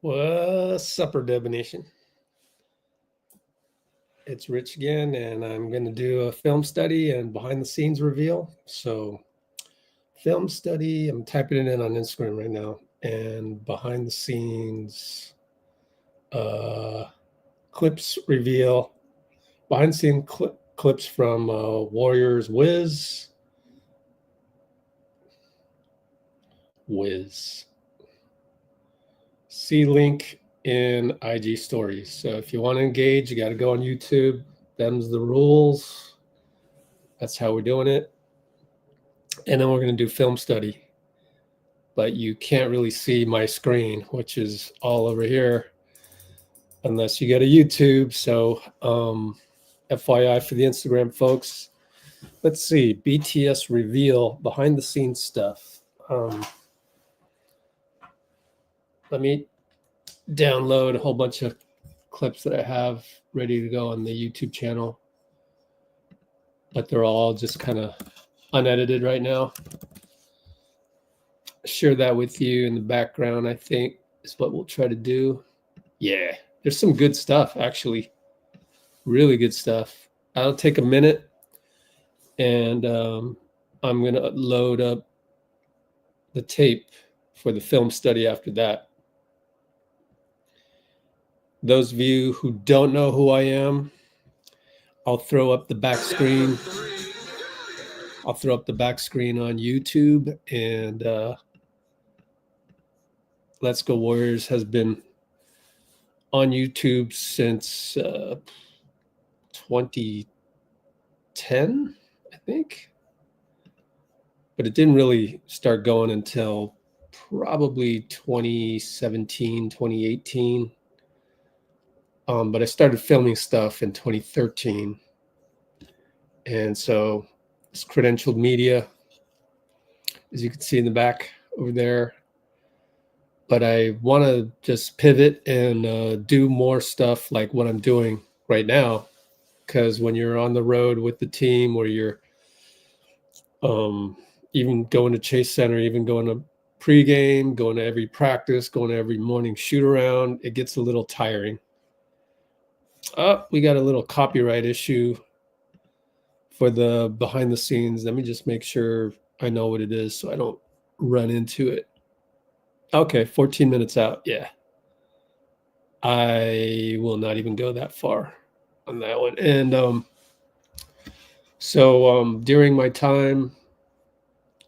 What's up, Debonation? It's Rich again, and I'm going to do a film study and behind the scenes reveal. So, film study, I'm typing it in on Instagram right now, and behind the scenes clips reveal, behind the scene clips from Warriors Wiz. See link in IG stories. So if you want to engage, you got to go on YouTube. Them's the rules. That's how we're doing it. And then we're going to do film study. But you can't really see my screen, which is all over here, unless you get a YouTube. So FYI for the Instagram folks. Let's see, BTS reveal, behind the scenes stuff. Let me download a whole bunch of clips that I have ready to go on the YouTube channel, but they're all just kind of unedited right now. Share that with you in the background, I think, is what we'll try to do. Yeah, there's some good stuff, actually. Really good stuff. I'll take a minute, and I'm going to load up the tape for the film study after that. Those of you who don't know who I am, I'll throw up the back screen. I'll throw up the back screen on YouTube, and Let's Go Warriors has been on YouTube since 2010, I think. But it didn't really start going until probably 2017, 2018. But I started filming stuff in 2013. And so it's credentialed media, as you can see in the back over there. But I want to just pivot and do more stuff like what I'm doing right now. Because when you're on the road with the team, where you're even going to Chase Center, even going to pregame, going to every practice, going to every morning shoot around, it gets a little tiring. Oh, we got a little copyright issue for the behind the scenes. Let me just make sure I know what it is so I don't run into it. Okay, 14 minutes out. Yeah. I will not even go that far on that one. And so during my time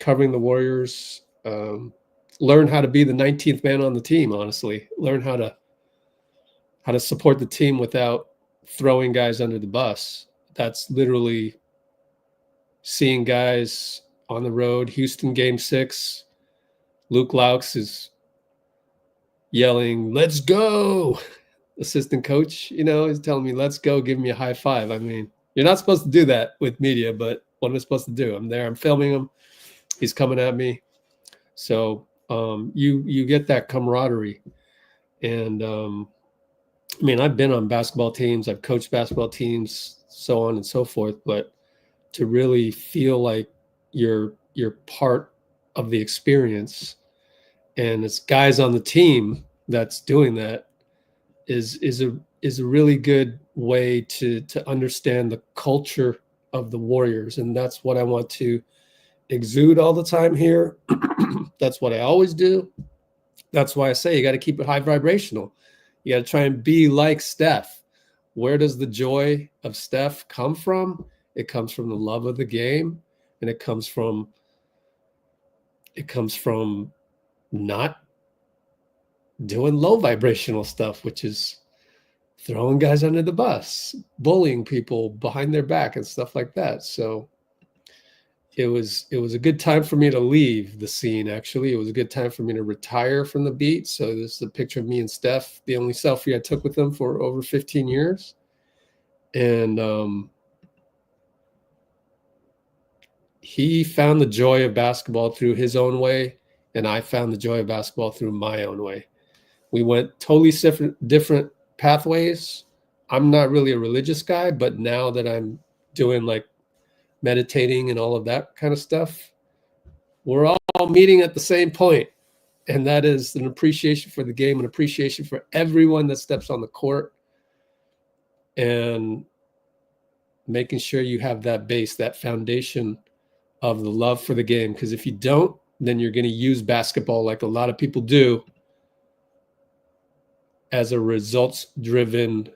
covering the Warriors, learn how to be the 19th man on the team, honestly. Learn how to support the team without throwing guys under the bus. That's literally seeing guys on the road. Houston game 6, Luke Laux is yelling, "Let's go!" Assistant coach, is telling me, "Let's go," give me a high five. I mean, you're not supposed to do that with media, but what am I supposed to do? I'm there, I'm filming him, he's coming at me. So you get that camaraderie. And I mean, I've been on basketball teams, I've coached basketball teams, so on and so forth, but to really feel like you're part of the experience, and it's guys on the team that's doing that, is a really good way to understand the culture of the Warriors. And that's what I want to exude all the time here. That's what I always do. That's why I say you got to keep it high vibrational. You got to try and be like Steph. Where does the joy of Steph come from? It comes from the love of the game, and it comes from not doing low vibrational stuff, which is throwing guys under the bus, bullying people behind their back and stuff like that. So it was a good time for me to leave the scene. Actually, it was a good time for me to retire from the beat. So this is a picture of me and Steph, the only selfie I took with him for over 15 years. And he found the joy of basketball through his own way, and I found the joy of basketball through my own way. We went totally different pathways. I'm not really a religious guy, but now that I'm doing like meditating and all of that kind of stuff, we're all meeting at the same point. And that is an appreciation for the game, an appreciation for everyone that steps on the court, and making sure you have that base, that foundation of the love for the game. Because if you don't, then you're going to use basketball like a lot of people do as a results-driven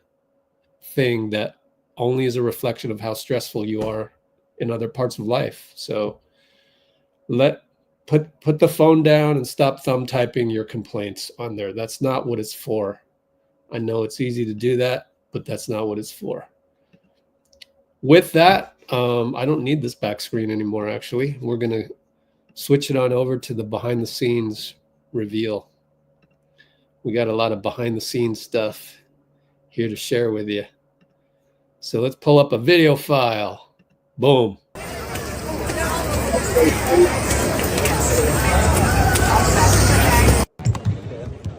thing that only is a reflection of how stressful you are in other parts of life. So put the phone down and stop thumb typing your complaints on there. That's not what it's for. I know it's easy to do that, but that's not what it's for. With that, I don't need this back screen anymore, actually. We're going to switch it on over to the behind-the-scenes reveal. We got a lot of behind-the-scenes stuff here to share with you. So let's pull up a video file. Boom.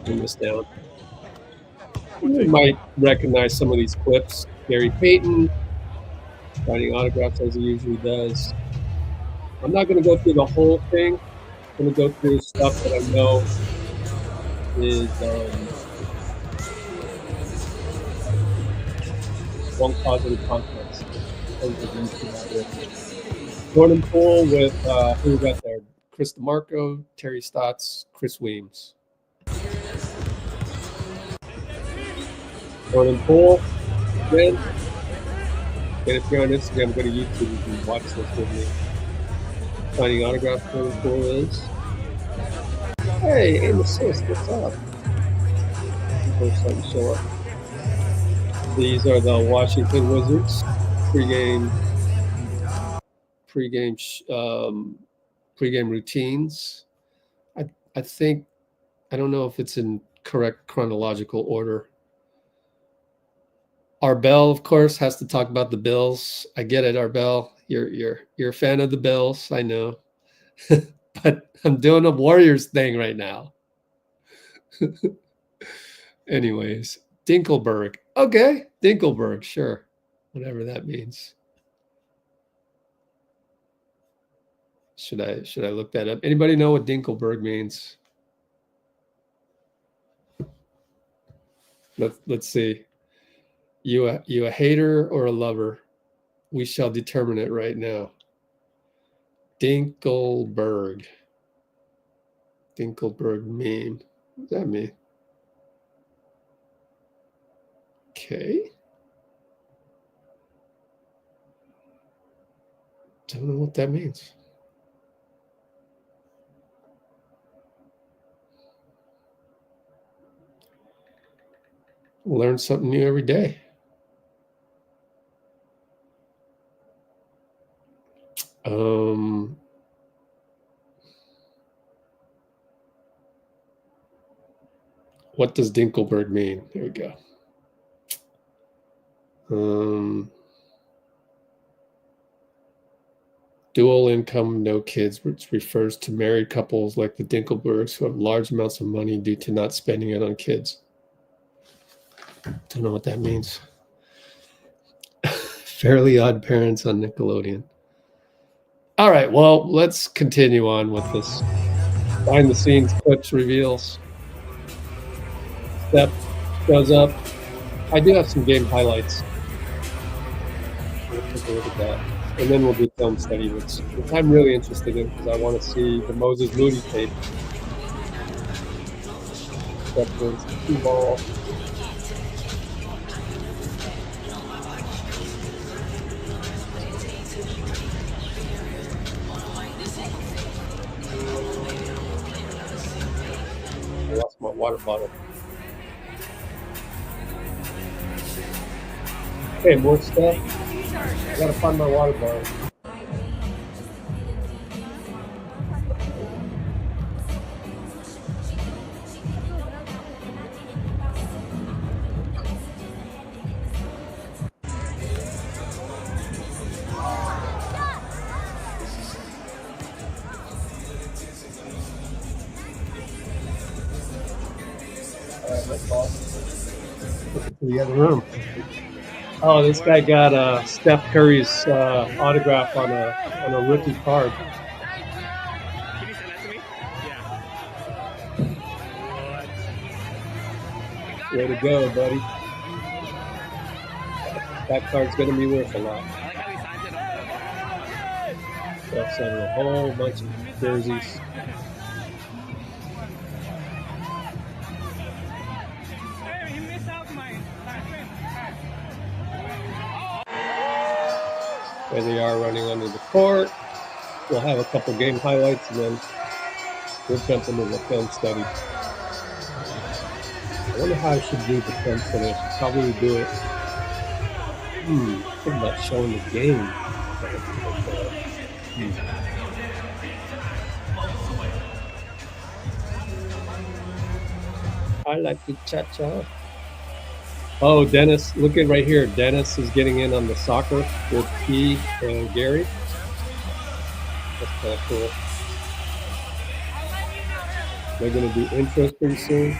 Bring this down. You might recognize some of these clips. Gary Payton signing autographs as he usually does. I'm not going to go through the whole thing. I'm going to go through stuff that I know is one positive context. Jordan Poole with who we got there? Chris DeMarco, Terry Stotts, Chris Weems. Jordan Poole, again. And if you're on Instagram, go to YouTube. You can watch this with me. Signing autographs for Jordan Poole is. Hey, aim assist, what's up? First time to show up. These are the Washington Wizards pregame routines. I think, I don't know if it's in correct chronological order. Arbel, of course, has to talk about the Bills. I get it, Arbel. You're a fan of the Bills, I know. But I'm doing a Warriors thing right now. Anyways, Dinkelberg. Okay, Dinkelberg, sure. Whatever that means. Should I look that up? Anybody know what Dinkelberg means? Let's see. You a hater or a lover? We shall determine it right now. Dinkelberg. Dinkelberg meme. What does that mean? Okay. Don't know what that means. Learn something new every day. What does Dinkelberg mean? There we go. Dual income, no kids, which refers to married couples like the Dinkelbergs who have large amounts of money due to not spending it on kids. Don't know what that means. Fairly Odd Parents on Nickelodeon. All right, well, let's continue on with this behind the scenes clips reveals. Steph shows up. I do have some game highlights. We'll take a look at that. And then we'll do film study, which I'm really interested in because I want to see the Moses Moody tape. Steph wins the 2-ball. I lost my water bottle. Okay, more stuff. I gotta find my water bottle. To the other room. Oh, this guy got Steph Curry's autograph on a rookie card. Can you send that to me? Yeah. Way to go, buddy. That card's going to be worth a lot. Steph's on a whole bunch of jerseys. There they are running under the court. We'll have a couple game highlights and then we'll jump into the film study. I wonder how I should do the film study. I should probably do it. Think about showing the game. I like the cha-cha. Oh, Dennis, look at right here. Dennis is getting in on the soccer with P and Gary. That's kind of cool. They're going to do intros pretty soon.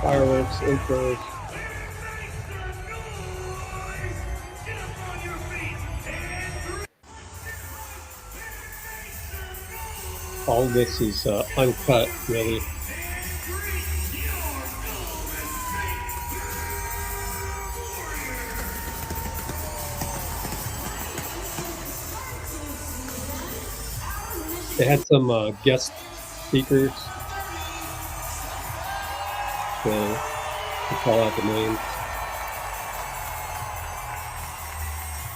Fireworks, intros. All this is uncut, really. They had some guest speakers to call out the names.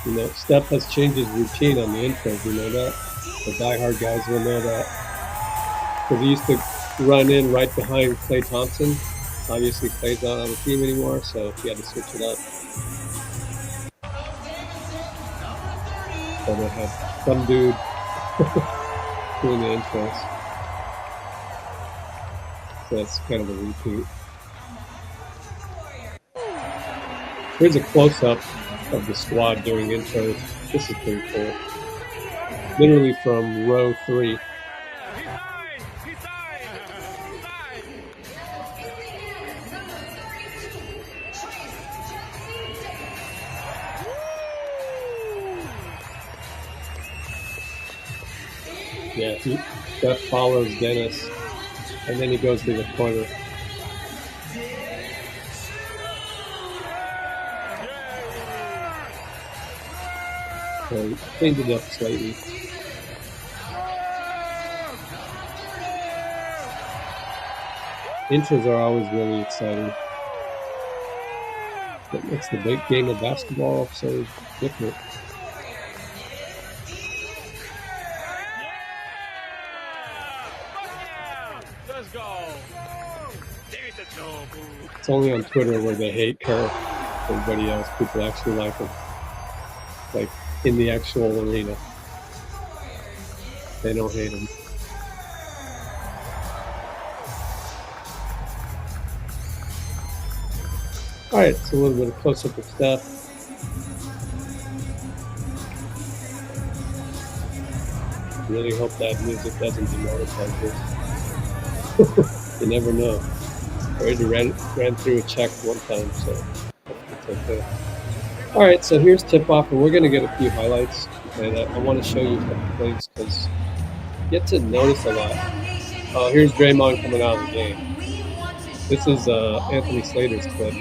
You know, Steph has changed his routine on the intros, you know that? The diehard guys will know that. Because he used to run in right behind Klay Thompson. Obviously, Klay's not on the team anymore, so he had to switch it up. So they had some dude doing the intros. So that's kind of a repeat. Here's a close-up of the squad during intros. This is pretty cool. Literally from row 3. Yeah, Steph follows Dennis, and then he goes to the corner. So he changed it up slightly. Intros are always really exciting. That makes the big game of basketball so different. It's only on Twitter where they hate Curry. Everybody else, people actually like him. Like in the actual arena. They don't hate him. Alright, so a little bit of close-up of Steph. Really hope that music doesn't demonetize this. You never know. I already ran through a check one time, so it's okay. All right, so here's tip-off, and we're going to get a few highlights. And I want to show you a couple things because you get to notice a lot. Here's Draymond coming out of the game. This is Anthony Slater's clip.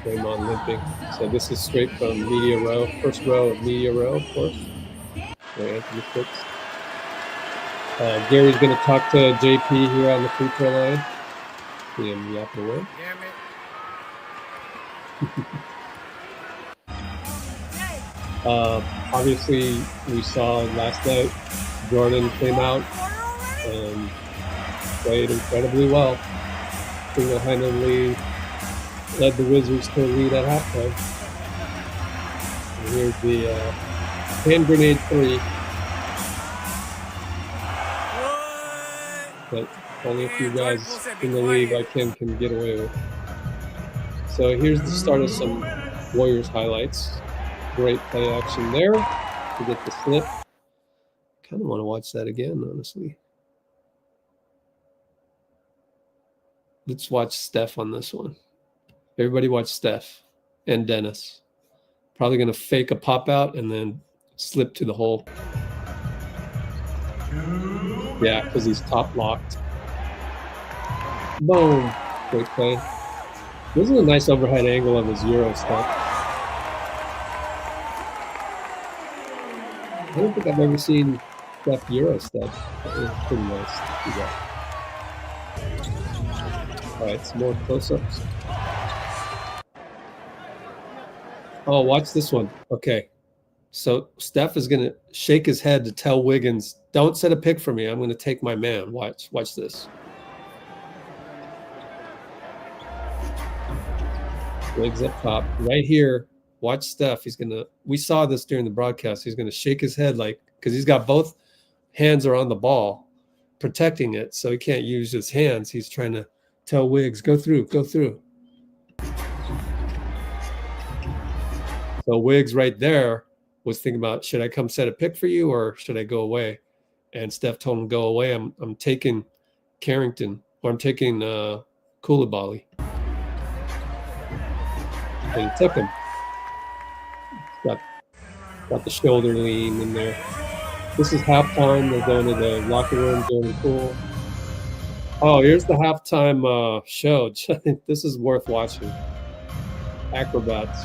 Draymond limping. So this is straight from media row, first row of media row, of course, where Anthony sits. Gary's going to talk to JP here on the free throw line. See him yapping away. Obviously, we saw last night Jordan came out and played incredibly well. Single-handedly led the Wizards to a lead at halftime. And here's the hand grenade 3. That only a few guys in the league like him can get away with. So here's the start of some Warriors highlights. Great play action there to get the slip. Kind of want to watch that again, honestly. Let's watch Steph on this one. Everybody watch Steph and Dennis. Probably going to fake a pop out and then slip to the hole. Yeah, because he's top locked. Boom. Great play. This is a nice overhead angle of his Euro step. I don't think I've ever seen Steph Euro step. That was pretty nice to see that. All right, some more close-ups. Oh, watch this one. Okay. So Steph is going to shake his head to tell Wiggins, don't set a pick for me. I'm going to take my man. Watch this. Wiggs up top. Right here, watch Steph. He's going to, we saw this during the broadcast. He's going to shake his head like, because he's got both hands are on the ball, protecting it. So he can't use his hands. He's trying to tell Wiggs, go through, go through. So Wiggs right there was thinking about, should I come set a pick for you or should I go away? And Steph told him, go away. I'm taking Carrington, or I'm taking Coulibaly. And he took him. Got the shoulder lean in there. This is halftime. They're going to the locker room, doing Poole. Oh, here's the halftime show. This is worth watching. Acrobats.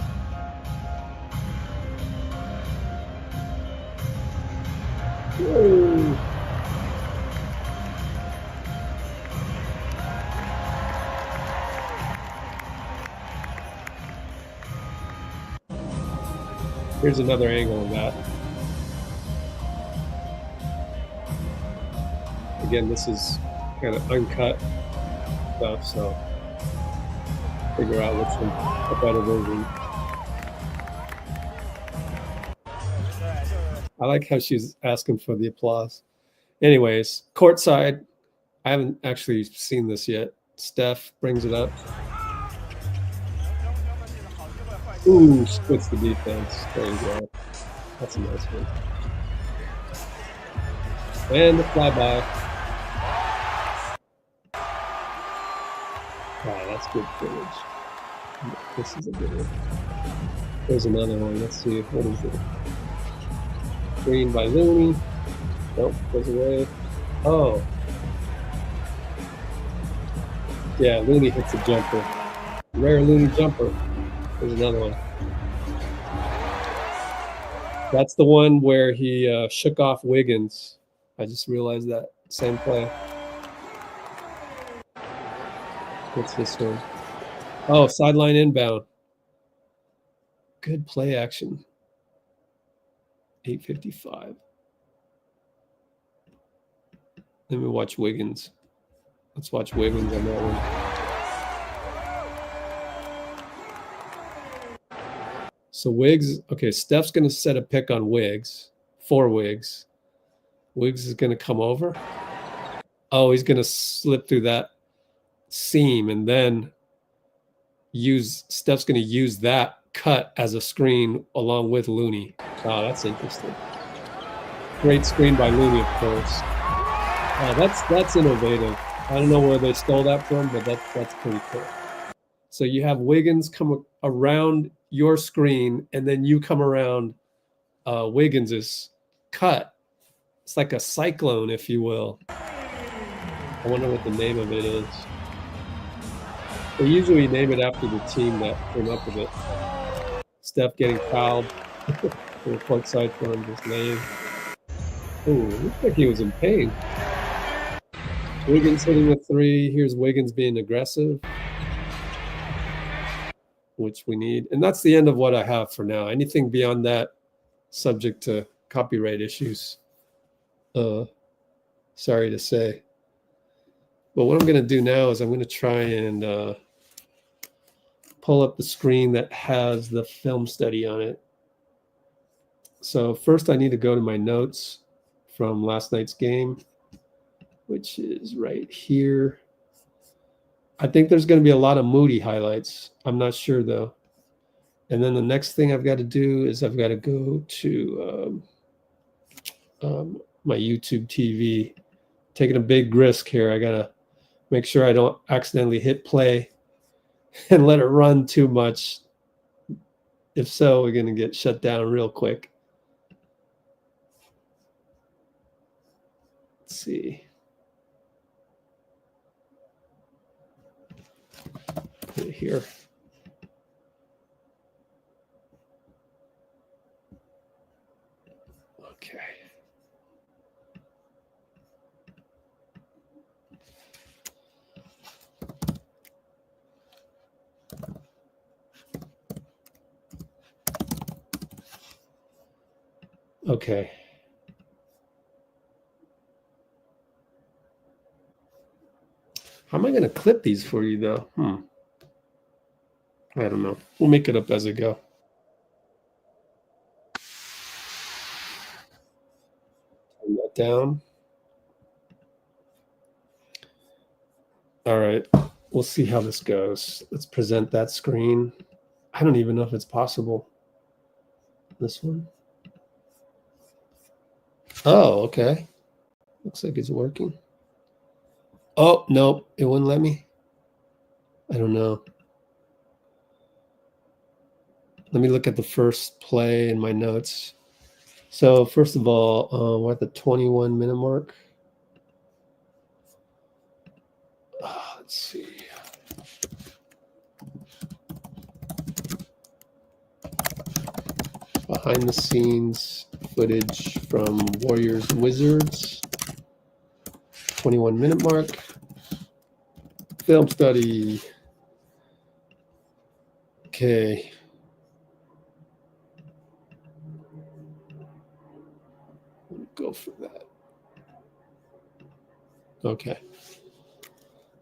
Whoa. Here's another angle of that. Again, this is kind of uncut stuff, so figure out which one a better version. I like how she's asking for the applause. Anyways, courtside. I haven't actually seen this yet. Steph brings it up. Ooh, splits the defense. There you go. That's a nice one. And the flyby. Wow, that's good footage. This is a good one. There's another one. Let's see. What is it? Screen by Looney. Nope, goes away. Oh. Yeah, Looney hits a jumper. Rare Looney jumper. There's another one. That's the one where he shook off Wiggins. I just realized that. Same play. What's this one? Oh, sideline inbound. Good play action. 8:55. Let me watch Wiggins. Let's watch Wiggins on that one. So Wiggs, okay, Steph's going to set a pick on Wiggs, for Wiggs. Wiggs is going to come over. Oh, he's going to slip through that seam and then Steph's going to use that cut as a screen along with Looney. Oh, that's interesting. Great screen by Looney, of course. That's innovative. I don't know where they stole that from, but that's pretty cool. So you have Wiggins come around your screen, and then you come around Wiggins's cut. It's like a cyclone, if you will. I wonder what the name of it is. They usually name it after the team that came up with it. Steph getting fouled for the courtside from his name. Ooh, looks like he was in pain. Wiggins hitting the three. Here's Wiggins being aggressive, which we need. And that's the end of what I have for now. Anything beyond that, subject to copyright issues. Sorry to say. But what I'm going to do now is I'm going to try and pull up the screen that has the film study on it. So first I need to go to my notes from last night's game, which is right here. I think there's going to be a lot of Moody highlights. I'm not sure, though. And then the next thing I've got to do is I've got to go to my YouTube TV. Taking a big risk here. I got to make sure I don't accidentally hit play and let it run too much. If so, we're going to get shut down real quick. Let's see. here. Okay. Okay. How am I going to clip these for you, though? I don't know. We'll make it up as I go. Turn that down. All right. We'll see how this goes. Let's present that screen. I don't even know if it's possible. This one. Oh, okay. Looks like it's working. Oh, no, it wouldn't let me. I don't know. Let me look at the first play in my notes. So first of all, we're at the 21-minute mark. Let's see. Behind the scenes footage from Warriors Wizards. 21-minute mark. Film study. Okay. Go for that. Okay.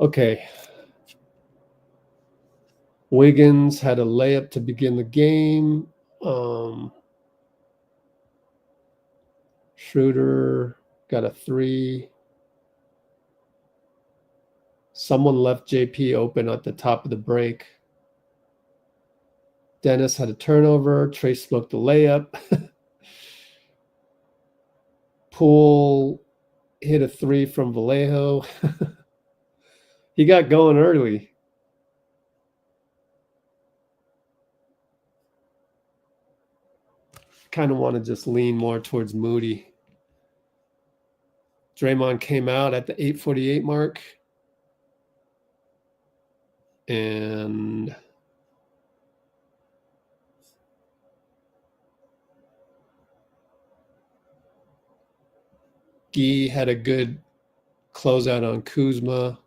Okay. Wiggins had a layup to begin the game. Schroeder got a 3. Someone left JP open at the top of the break. Dennis had a turnover. Trace smoked a layup. Poole hit a 3 from Vallejo. He got going early. Kind of want to just lean more towards Moody. Draymond came out at the 8:48 mark. And Gui had a good closeout on Kuzma.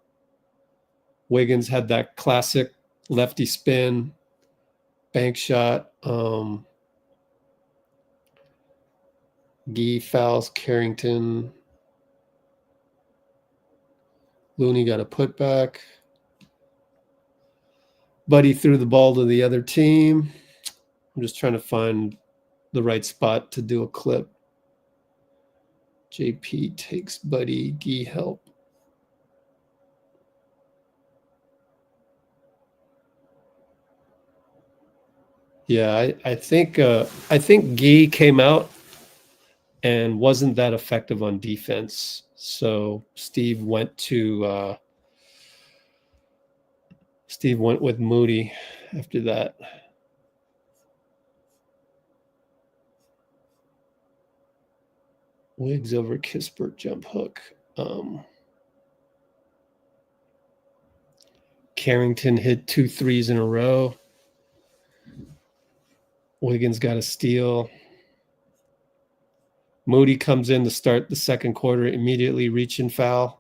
Wiggins had that classic lefty spin, bank shot. Gui fouls Carrington. Looney got a putback. Buddy threw the ball to the other team. I'm just trying to find the right spot to do a clip. JP takes Buddy. Gui help. Yeah, I think Gui came out and wasn't that effective on defense. So Steve went with Moody after that. Wiggs over Kispert jump hook. Carrington hit 2 threes in a row. Wiggins got a steal. Moody comes in to start the second quarter, immediately reach and foul.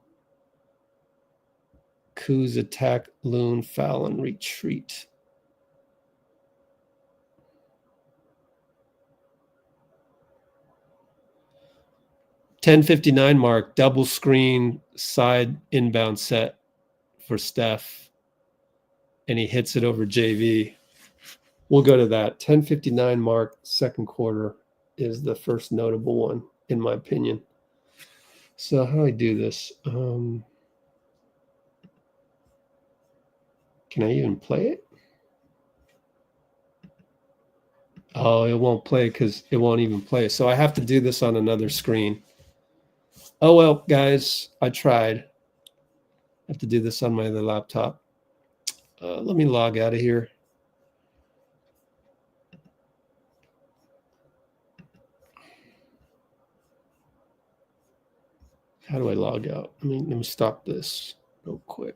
Kuz attack, Loon, foul, and retreat. .10:59 mark, double screen, side inbound set for Steph. And he hits it over JV. We'll go to that. 10:59 mark, second quarter is the first notable one, in my opinion. So how do I do this? Can I even play it? Oh, it won't play because it won't even play. So I have to do this on another screen. Oh, well, guys, I tried. I have to do this on my other laptop. Let me log out of here. How do I log out? Let me stop this real quick.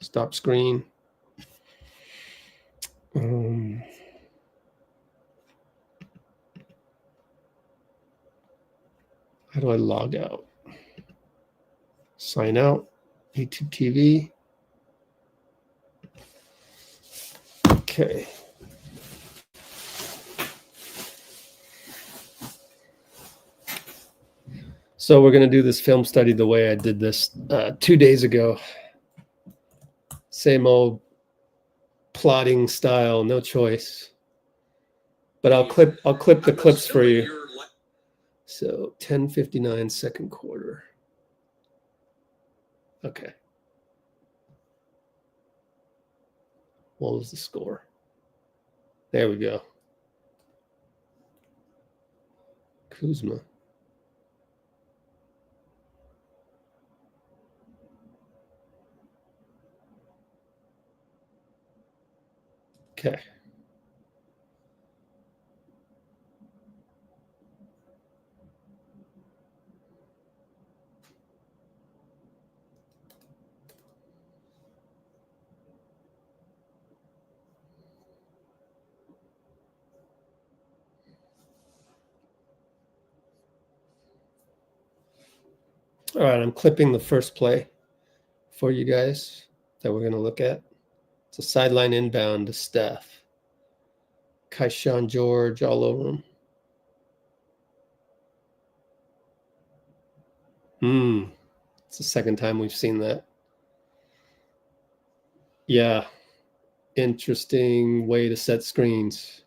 Stop screen. How do I log out? Sign out. YouTube TV. Okay. So we're going to do this film study the way I did this 2 days ago. Same old plotting style, no choice. But I'll clip the clips for you. So 10:59 second quarter. Okay. What was the score? There we go. Kuzma. Okay. All right, I'm clipping the first play for you guys that we're going to look at. It's a sideline inbound to Steph. Kaishan George all over him. It's the second time we've seen that. Yeah. Interesting way to set screens.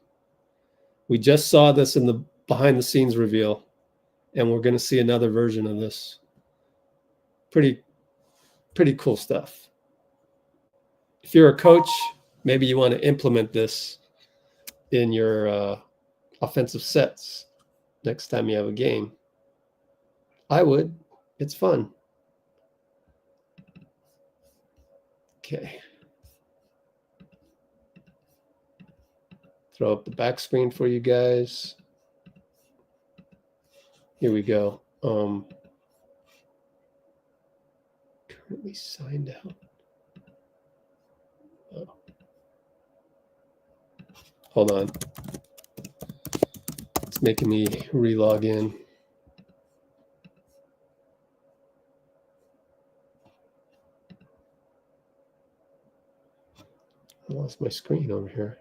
We just saw this in the behind the scenes reveal, and we're going to see another version of this. Pretty cool stuff. If you're a coach, maybe you want to implement this in your offensive sets next time you have a game. I would. It's fun. Okay. Throw up the back screen for you guys. Here we go. Currently signed out. Oh. Hold on. It's making me re-log in. I lost my screen over here.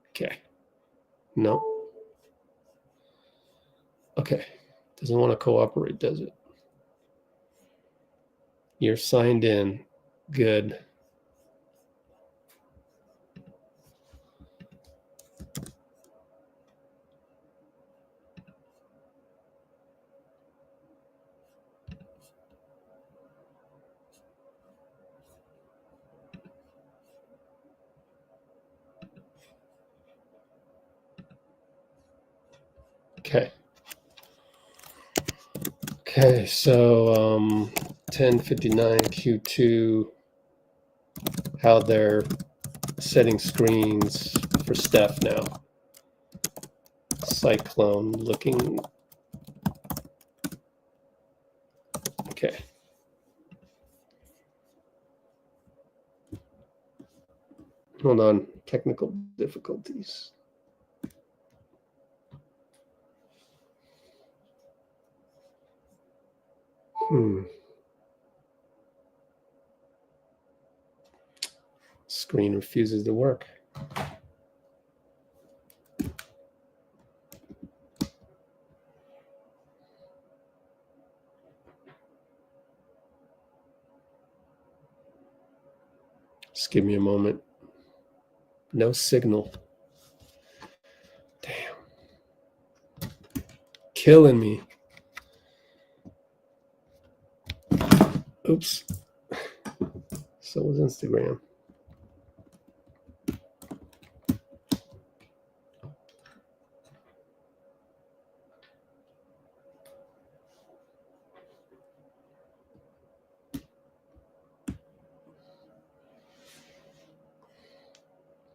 Okay. No. Okay. Doesn't want to cooperate, does it? You're signed in. Good. Okay. Okay, so 10:59 Q2, how they're setting screens for Steph now. Cyclone-looking. Okay. Hold on, technical difficulties. Screen refuses to work. Just give me a moment. No signal. Damn. Killing me. Oops. So was Instagram.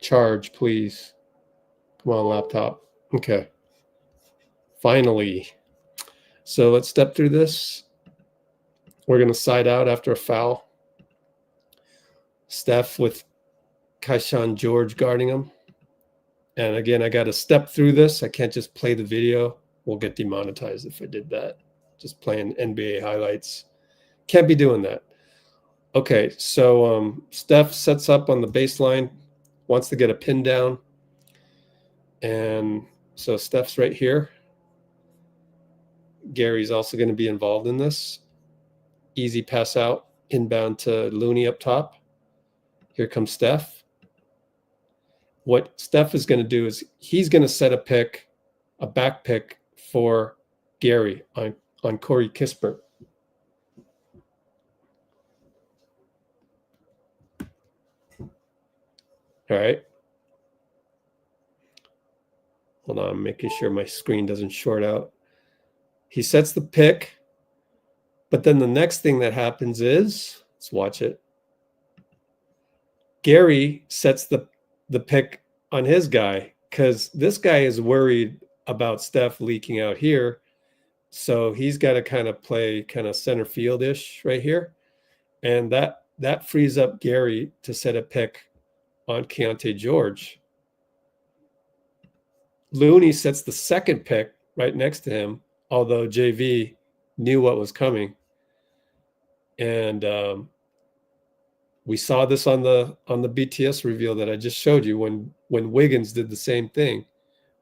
Charge, please. Come on, laptop. Okay. Finally. So let's step through this. We're going to side out after a foul. Steph with Kaishan George guarding him. And again, I got to step through this. I can't just play the video. We'll get demonetized if I did that. Just playing NBA highlights. Can't be doing that. Okay, so Steph sets up on the baseline, wants to get a pin down. And so Steph's right here. Gary's also going to be involved in this. Easy pass out, inbound to Looney up top. Here comes Steph. What Steph is going to do is he's going to set a pick, a back pick for Gary on Corey Kispert. All right. Hold on, I'm making sure my screen doesn't short out. He sets the pick, but then the next thing that happens is, let's watch it. Gary sets the pick on his guy because this guy is worried about Steph leaking out here. So he's got to kind of play kind of center field-ish right here. And that frees up Gary to set a pick on Keontae George. Looney sets the second pick right next to him, although JV knew what was coming. And we saw this on the BTS reveal that I just showed you when Wiggins did the same thing.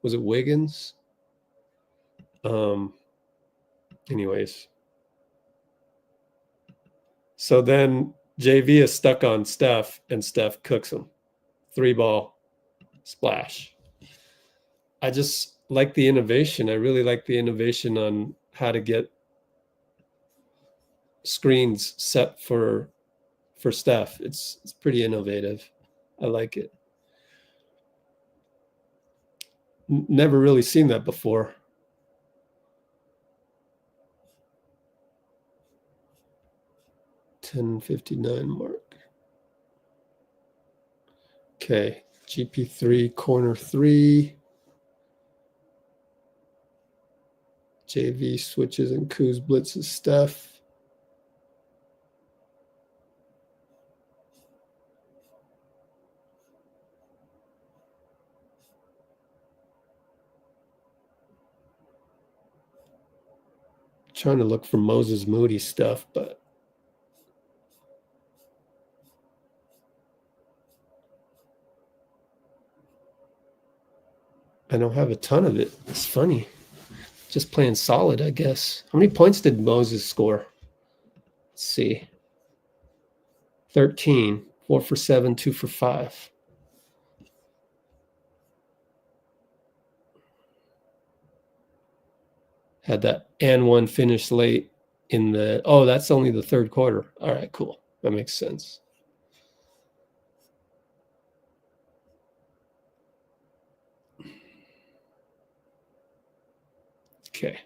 Was it Wiggins? Anyways. So then JV is stuck on Steph, and Steph cooks him. 3-ball splash. I just like the innovation. I really like the innovation on how to get screens set for Steph. It's pretty innovative. I like it. Never really seen that before. $10.59 mark. Okay, GP3 corner 3. JV switches and Kuz blitzes Steph. Trying to look for Moses Moody stuff, but I don't have a ton of it. It's funny. Just playing solid, I guess. How many points did Moses score? Let's see. 13. 4 for 7, 2 for 5. Had that and one finish late in the... Oh, that's only the third quarter. All right, cool. That makes sense. Okay.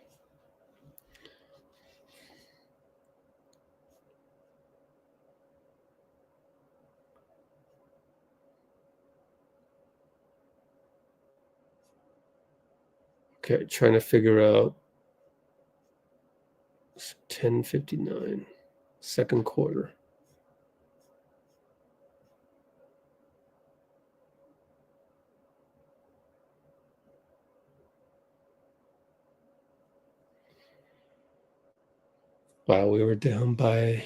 Okay, trying to figure out 10:59, second quarter. Wow, we were down by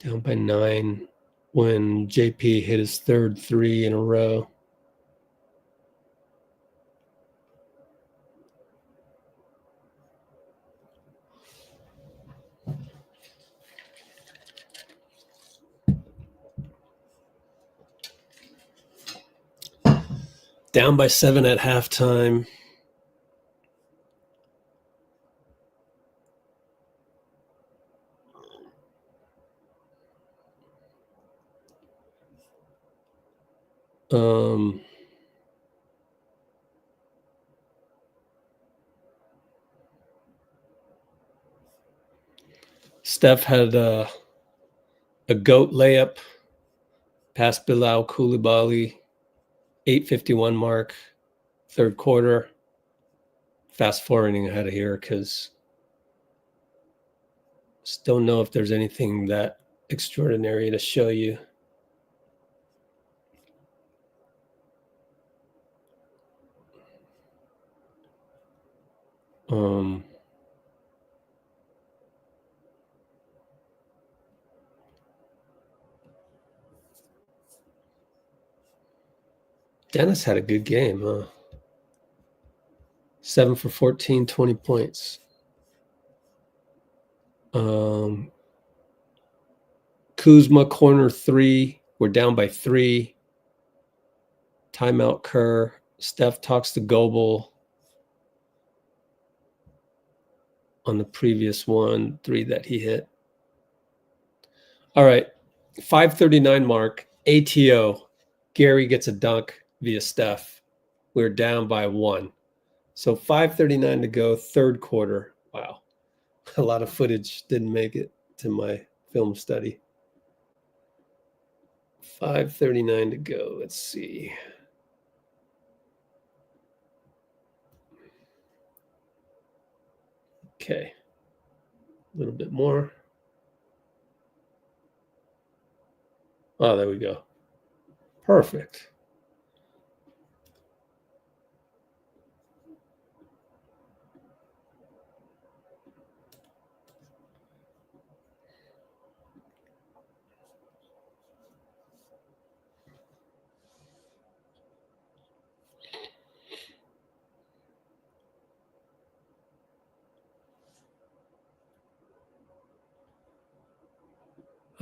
9 when JP hit his third 3 in a row. Down by 7 at halftime. Steph had a GOAT layup past Bilal Coulibaly, 8:51 mark, third quarter. fast forwarding ahead of here because just don't know if there's anything that extraordinary to show you. Dennis had a good game, huh? 7 for 14, 20 points. Kuzma, corner 3. We're down by 3. Timeout Kerr. Steph talks to Goebel on the previous 3 that he hit. All right, 5:39 mark. ATO. Gary gets a dunk via Steph. We're down by 1. So 5:39 to go, third quarter. Wow. A lot of footage didn't make it to my film study. 5:39 to go. Let's see. Okay. A little bit more. Oh, there we go. Perfect.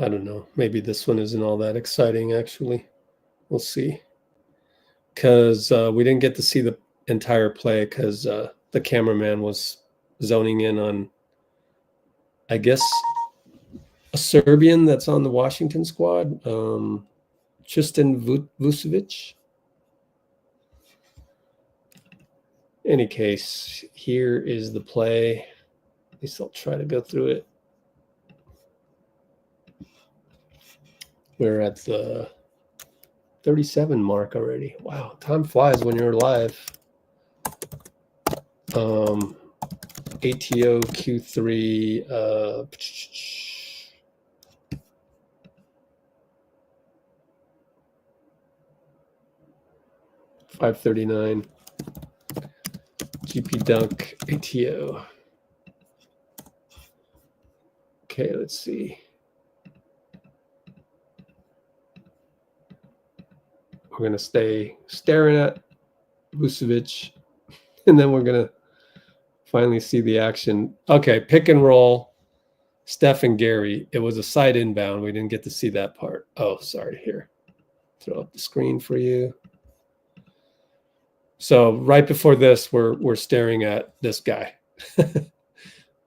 I don't know. Maybe this one isn't all that exciting, actually. We'll see. Because we didn't get to see the entire play because the cameraman was zoning in on, I guess, a Serbian that's on the Washington squad, Tristan Vucevic. Any case, here is the play. At least I'll try to go through it. We're at the 37 mark already. Wow, time flies when you're live. ATO Q3 5:39 GP dunk ATO. Okay, let's see. We're going to stay staring at Vucevic, and then we're going to finally see the action. Okay, pick and roll. Steph and Gary. It was a side inbound. We didn't get to see that part. Oh, sorry. Here. Throw up the screen for you. So right before this, we're staring at this guy. And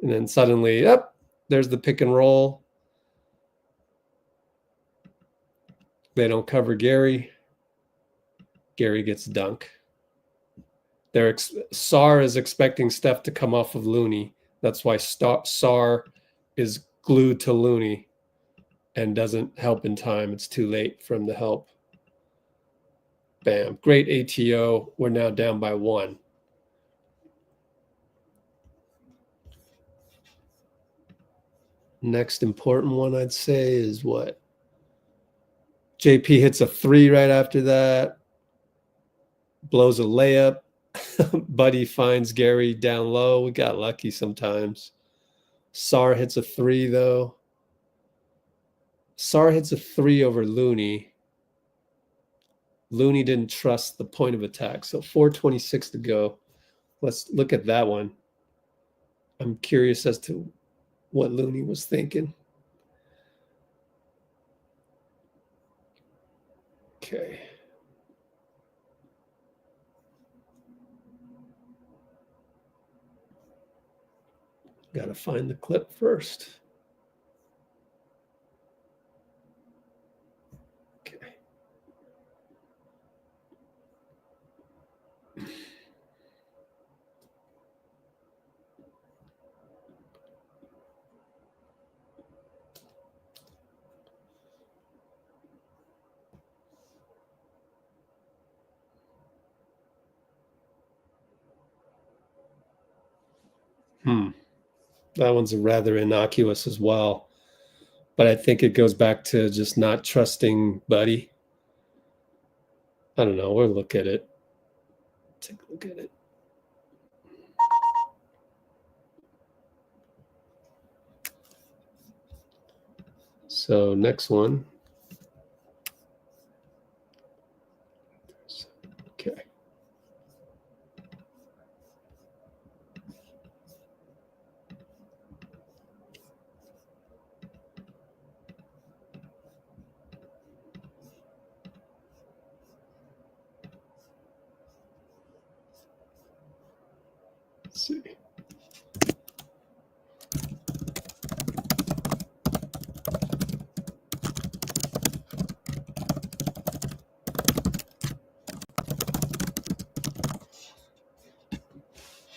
then suddenly, there's the pick and roll. They don't cover Gary. Gary gets dunk. Sar is expecting Steph to come off of Looney. That's why Sar is glued to Looney and doesn't help in time. It's too late for him to help. Bam. Great ATO. We're now down by 1. Next important one, I'd say, is what? JP hits a 3 right after that. Blows a layup. Buddy finds Gary down low. We got lucky sometimes. Sar hits a 3, though. Sar hits a 3 over Looney. Looney didn't trust the point of attack. So 4:26 to go. Let's look at that one. I'm curious as to what Looney was thinking. Okay. Got to find the clip first. Okay. That one's rather innocuous as well. But I think it goes back to just not trusting Buddy. I don't know. We'll look at it. Take a look at it. So next one. Okay. Let's see.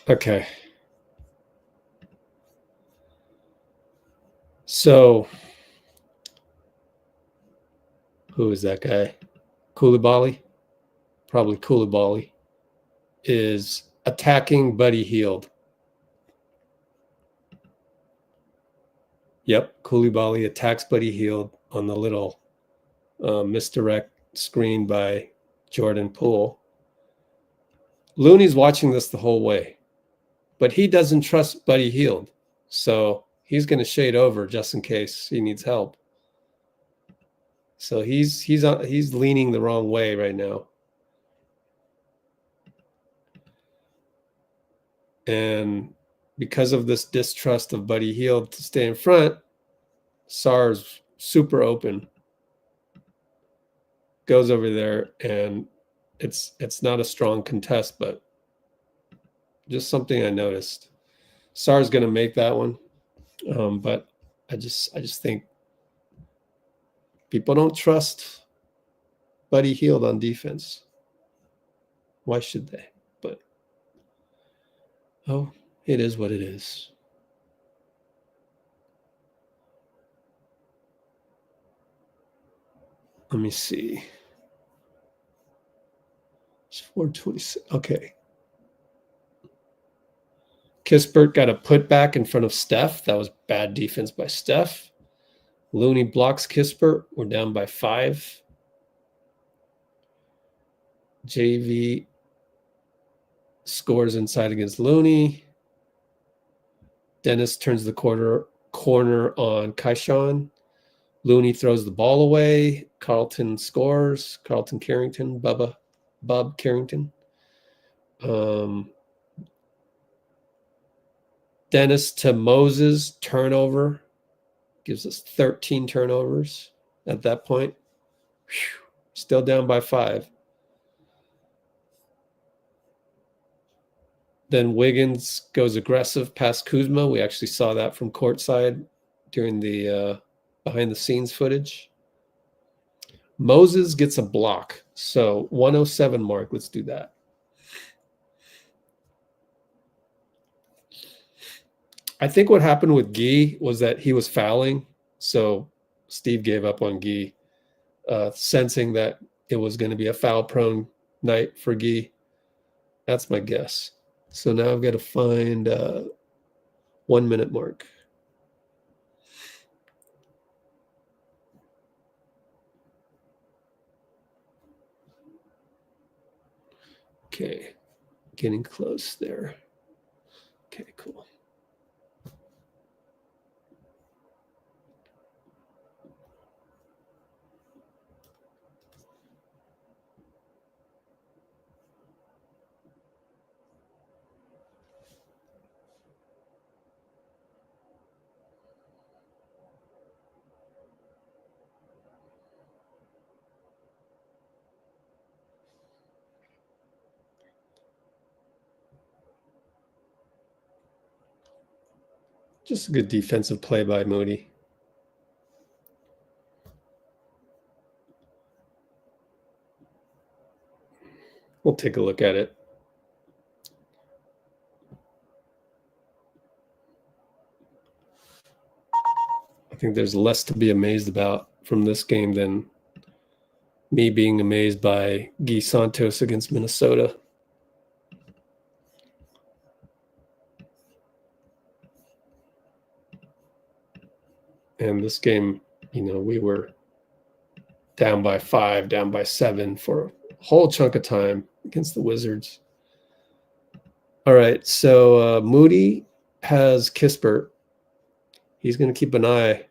Okay. So, who is that guy? Coulibaly? Probably Coulibaly is attacking Buddy Hield. Yep, Coulibaly attacks Buddy Hield on the little misdirect screen by Jordan Poole. Looney's watching this the whole way, but he doesn't trust Buddy Hield, so he's going to shade over just in case he needs help. So he's leaning the wrong way right now. And because of this distrust of Buddy Hield to stay in front, Sarr's super open. Goes over there, and it's not a strong contest, but just something I noticed. Sarr's going to make that one, but I just think people don't trust Buddy Hield on defense. Why should they? But oh, it is what it is. Let me see. It's 426. Okay. Kispert got a putback in front of Steph. That was bad defense by Steph. Looney blocks Kispert. We're down by 5. JV scores inside against Looney. Dennis turns the corner on Kaishan. Looney throws the ball away. Carlton scores. Carlton Carrington, Bob Carrington. Dennis to Moses, turnover. Gives us 13 turnovers at that point. Whew, still down by 5. Then Wiggins goes aggressive past Kuzma. We actually saw that from courtside during the behind-the-scenes footage. Moses gets a block. So 107 mark. Let's do that. I think what happened with Guy was that he was fouling. So Steve gave up on Guy, sensing that it was going to be a foul-prone night for Guy. That's my guess. So now I've got to find 1 minute mark. Okay, getting close there. Okay, cool. Just a good defensive play by Moody. We'll take a look at it. I think there's less to be amazed about from this game than me being amazed by Moody-Santos against Minnesota. And this game, you know, we were down by 5, down by 7 for a whole chunk of time against the Wizards. All right, so Moody has Kispert. He's going to keep an eye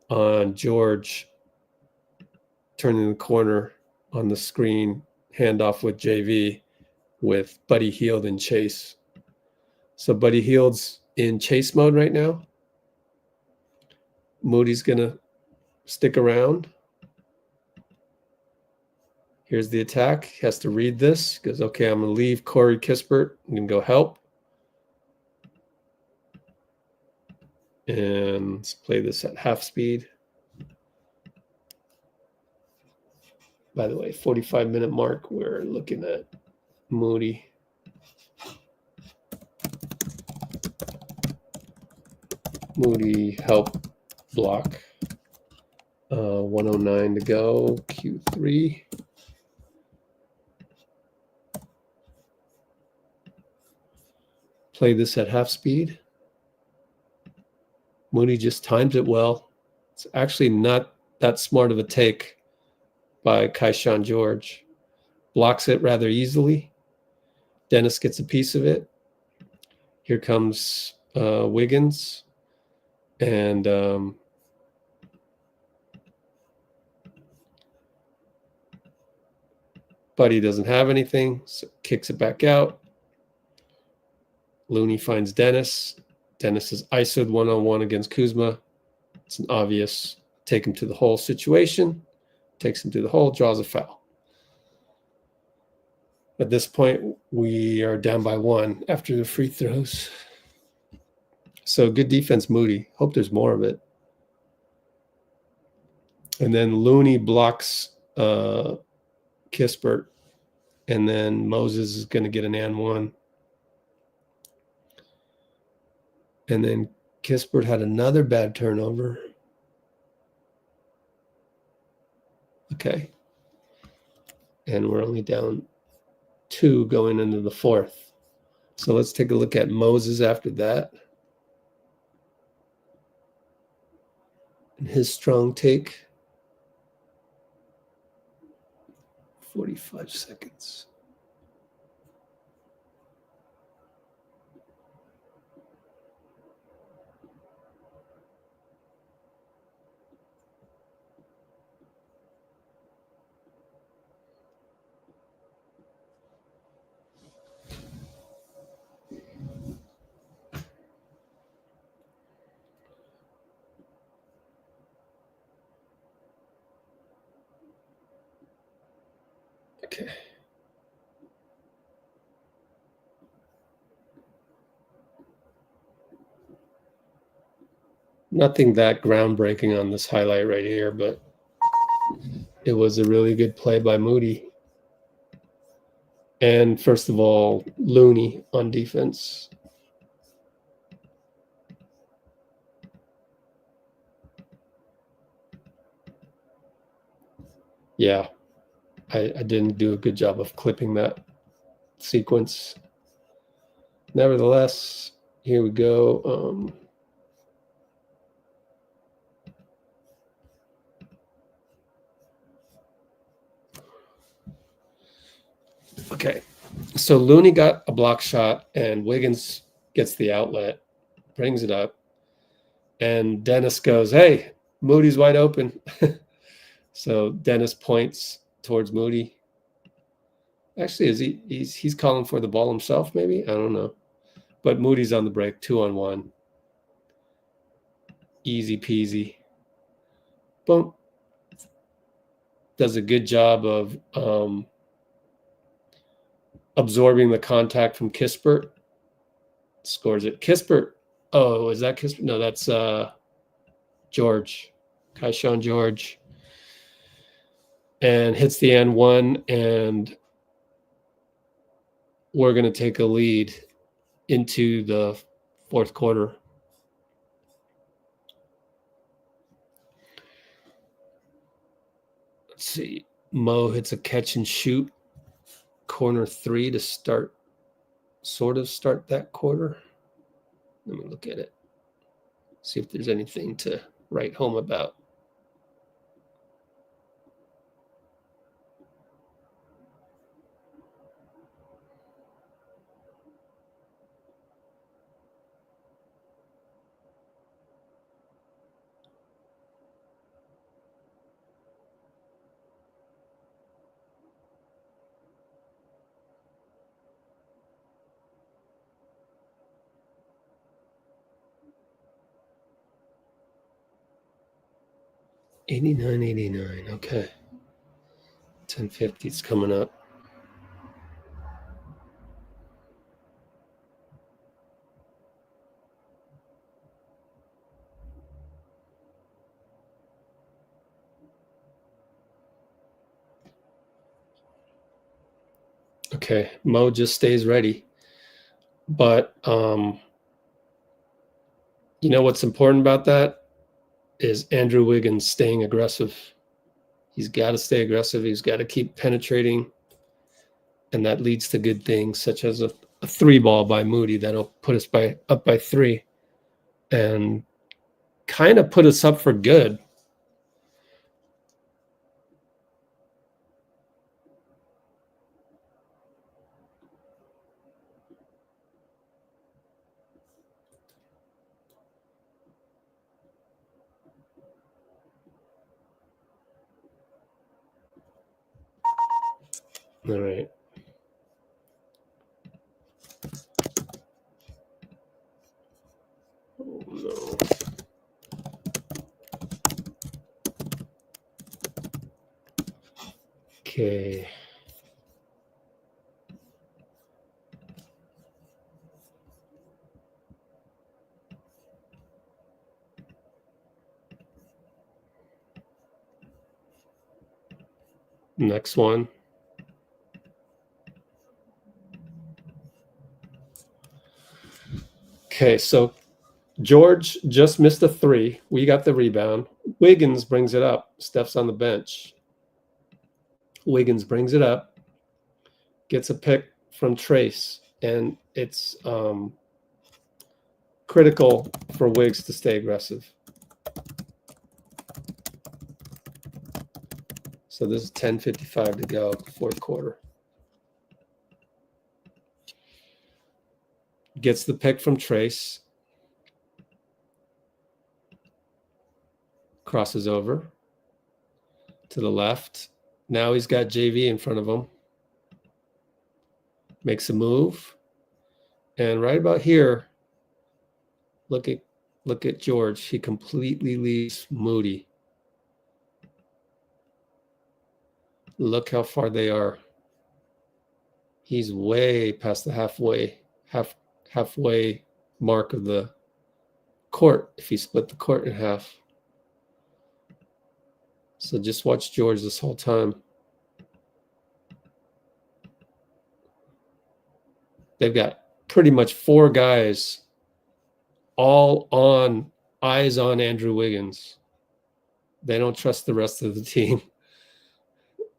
on George turning the corner on the screen, handoff with JV with Buddy Hield and Chase. So Buddy Hield's in chase mode right now. Moody's going to stick around. Here's the attack. He has to read this. He goes, okay, I'm going to leave Corey Kispert. I'm going to go help. And let's play this at half speed. By the way, 45-minute mark, we're looking at Moody. Moody help block. 109 to go, Q3. Play this at half speed. Moody just times it well. It's actually not that smart of a take by Kaishan George. Blocks it rather easily. Dennis gets a piece of it. Here comes Wiggins. And Buddy doesn't have anything, so kicks it back out. Looney finds Dennis. Dennis is ISO'd one-on-one against Kuzma. It's an obvious take him to the hole situation. Takes him to the hole, draws a foul. At this point, we are down by 1 after the free throws. So good defense, Moody. Hope there's more of it. And then Looney blocks Kispert. And then Moses is going to get an and one. And then Kispert had another bad turnover. Okay. And we're only down 2 going into the 4th. So let's take a look at Moses after that. And his strong take. 45 seconds. Okay. Nothing that groundbreaking on this highlight right here, but it was a really good play by Moody. And first of all, Looney on defense. Yeah, I didn't do a good job of clipping that sequence. Nevertheless, here we go. Okay, so Looney got a block shot, and Wiggins gets the outlet, brings it up, and Dennis goes, hey, Moody's wide open. So Dennis points towards Moody. Actually, he's calling for the ball himself, maybe? I don't know. But Moody's on the break, 2-on-1. Easy peasy. Boom. Does a good job of absorbing the contact from Kispert. Scores it. Kispert. Oh, is that Kispert? No, that's George. Kaishan George. And hits the and one, and we're going to take a lead into the 4th quarter. Let's see. Mo hits a catch and shoot. Corner 3 to start that quarter. Let me look at it. See if there's anything to write home about. $89.89. Okay. 1050 is coming up. Okay, Mo just stays ready. But you know what's important about that is Andrew Wiggins staying aggressive. He's got to stay aggressive. He's got to keep penetrating. And that leads to good things, such as a 3-ball by Moody that'll put us up by 3 and kind of put us up for good. All right. Oh, no. Okay. Next one. Okay, so George just missed a 3. We got the rebound. Wiggins brings it up. Steph's on the bench. Wiggins brings it up, gets a pick from Trace, and it's critical for Wiggs to stay aggressive. So this is 10:55 to go, fourth quarter. Gets the pick from Trace. Crosses over to the left. Now he's got JV in front of him. Makes a move. And right about here, look at George. He completely leaves Moody. Look how far they are. He's way past the halfway mark of the court if he split the court in half. So just watch George this whole time. They've got pretty much 4 guys all on, eyes on Andrew Wiggins. They don't trust the rest of the team.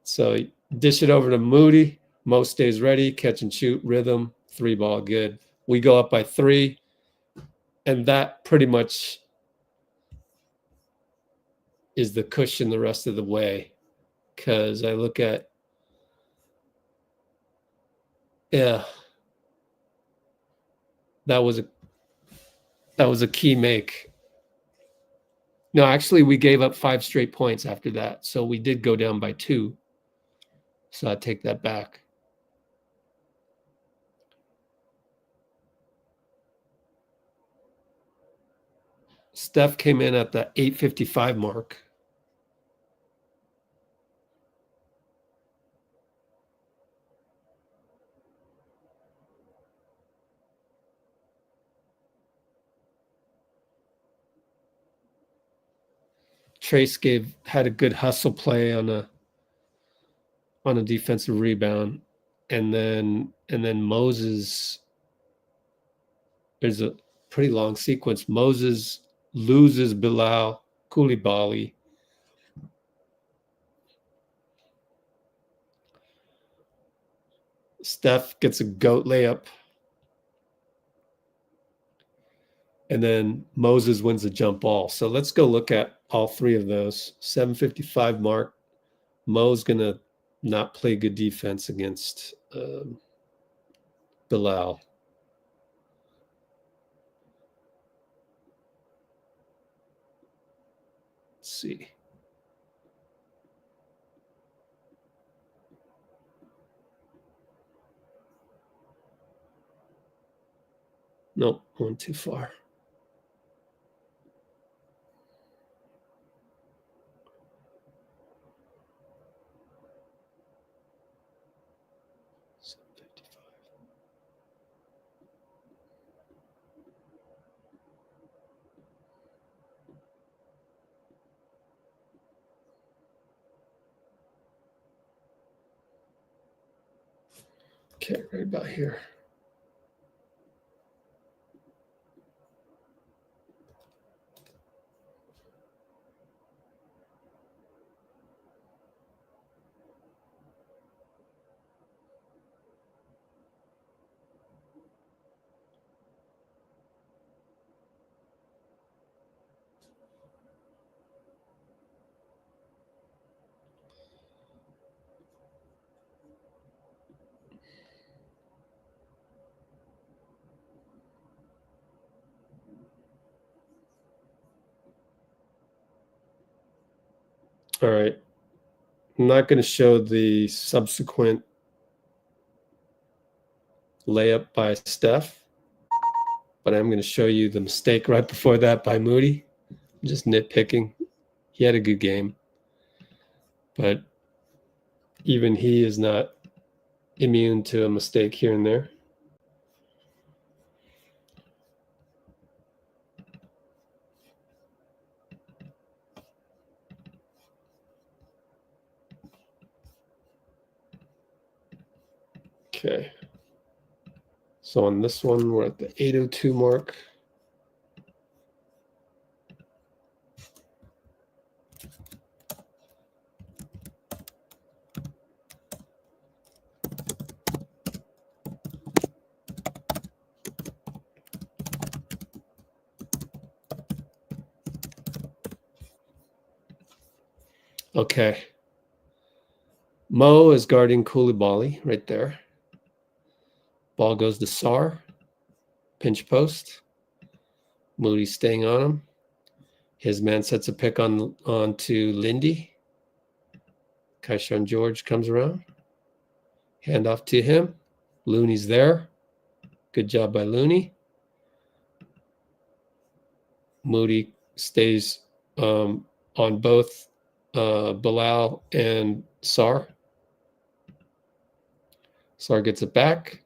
So dish it over to Moody. Mo stays ready, catch and shoot, rhythm, 3-ball, good. We go up by 3, and that pretty much is the cushion the rest of the way. Because I look at, yeah, that was a key make. No, actually, we gave up 5 straight points after that. So we did go down by 2. So I take that back. Steph came in at the 8:55 mark. Trace had a good hustle play on a defensive rebound, and then Moses. There's a pretty long sequence. Moses loses Bilal Coulibaly. Steph gets a goat layup. And then Moses wins the jump ball. So let's go look at all three of those. 7:55 mark. Mo's going to not play good defense against Bilal. Let's see. Nope, went too far. Okay, right about here. All right. I'm not going to show the subsequent layup by Steph, but I'm going to show you the mistake right before that by Moody. I'm just nitpicking. He had a good game, but even he is not immune to a mistake here and there. Okay. So on this one, we're at the 8:02 mark. Okay. Mo is guarding Coulibaly right there. Ball goes to Sar. Pinch post. Moody's staying on him. His man sets a pick on to Lindy. Kaishon George comes around. Hand off to him. Looney's there. Good job by Looney. Moody stays on both Bilal and Sar. Sar gets it back.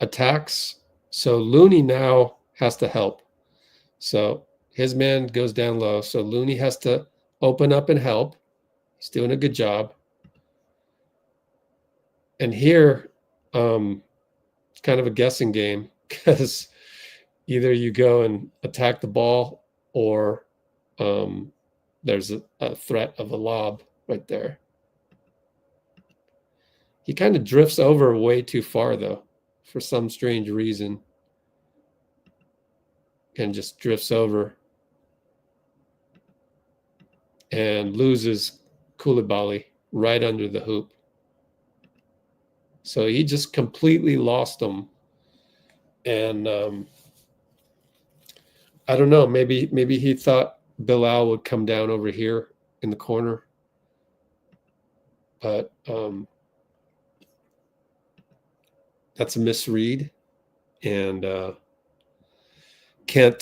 Attacks. So Looney now has to help. So his man goes down low. So Looney has to open up and help. He's doing a good job. And here, it's kind of a guessing game because either you go and attack the ball or there's a threat of a lob right there. He kind of drifts over way too far, though, for some strange reason. And just drifts over and loses Coulibaly right under the hoop. So he just completely lost him. And I don't know, maybe he thought Bilal would come down over here in the corner. But that's a misread. And can't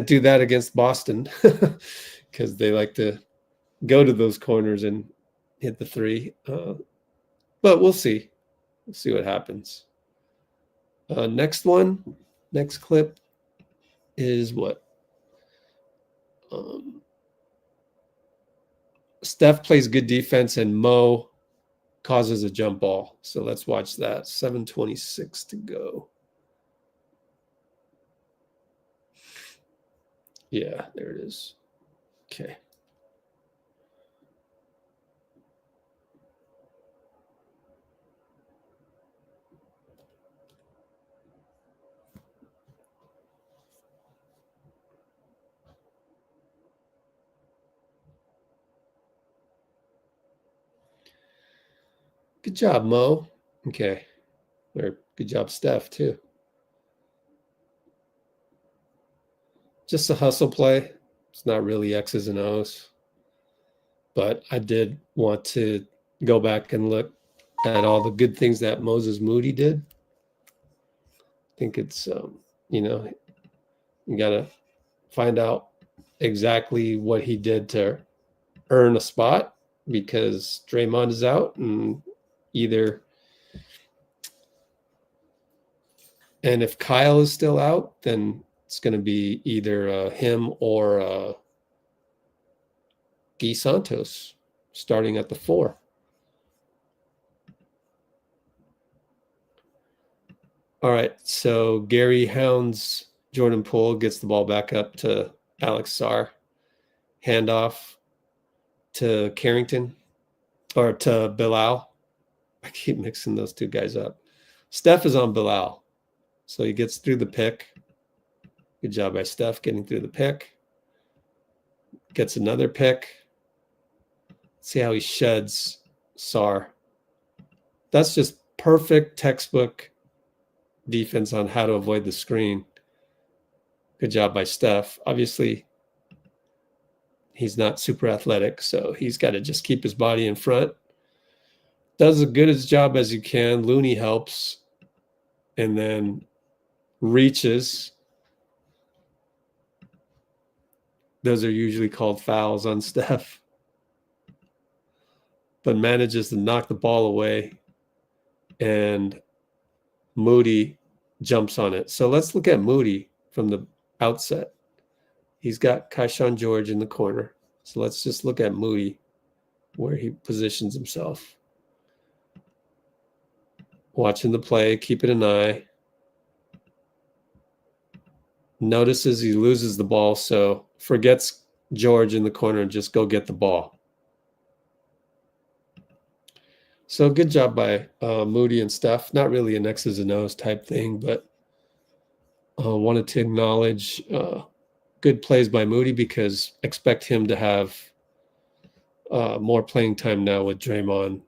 do that against Boston because they like to go to those corners and hit the three. But we'll see. We'll see what happens. Next clip is what? Steph plays good defense and Mo causes a jump ball. So let's watch that. 7:26 to go. Yeah, there it is. Okay. Good job, Mo. Okay. Or good job, Steph, too. Just a hustle play. It's not really X's and O's. But I did want to go back and look at all the good things that Moses Moody did. I think it's, you know, you got to find out exactly what he did to earn a spot, because Draymond is out, and if Kyle is still out, then it's going to be either him or Moody-Santos starting at the 4. All right, so Gary hounds Jordan Poole, gets the ball back up to Alex Sarr. Handoff to Carrington, or to Bilal. I keep mixing those two guys up. Steph is on Bilal, so he gets through the pick. Good job by Steph getting through the pick. Gets another pick. See how he sheds Sarr. That's just perfect textbook defense on how to avoid the screen. Good job by Steph. Obviously, he's not super athletic, so he's got to just keep his body in front. Does as good a job as you can. Looney helps, and then reaches. Those are usually called fouls on Steph, but manages to knock the ball away, and Moody jumps on it. So let's look at Moody from the outset. He's got Kaishan George in the corner. So let's just look at Moody, where he positions himself. Watching the play, keeping an eye. Notices he loses the ball, so forgets George in the corner and just go get the ball. So good job by Moody and Steph. Not really an X's and O's type thing, but wanted to acknowledge good plays by Moody, because expect him to have more playing time now with Draymond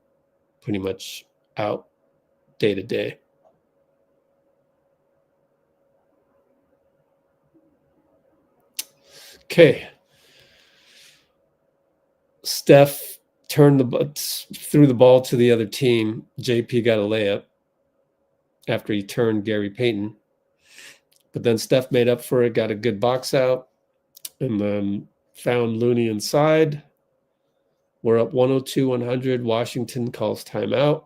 pretty much out day to day. Okay. Steph threw the ball to the other team. JP got a layup after he turned Gary Payton. But then Steph made up for it, got a good box out, and then found Looney inside. We're up 102-100. Washington calls timeout.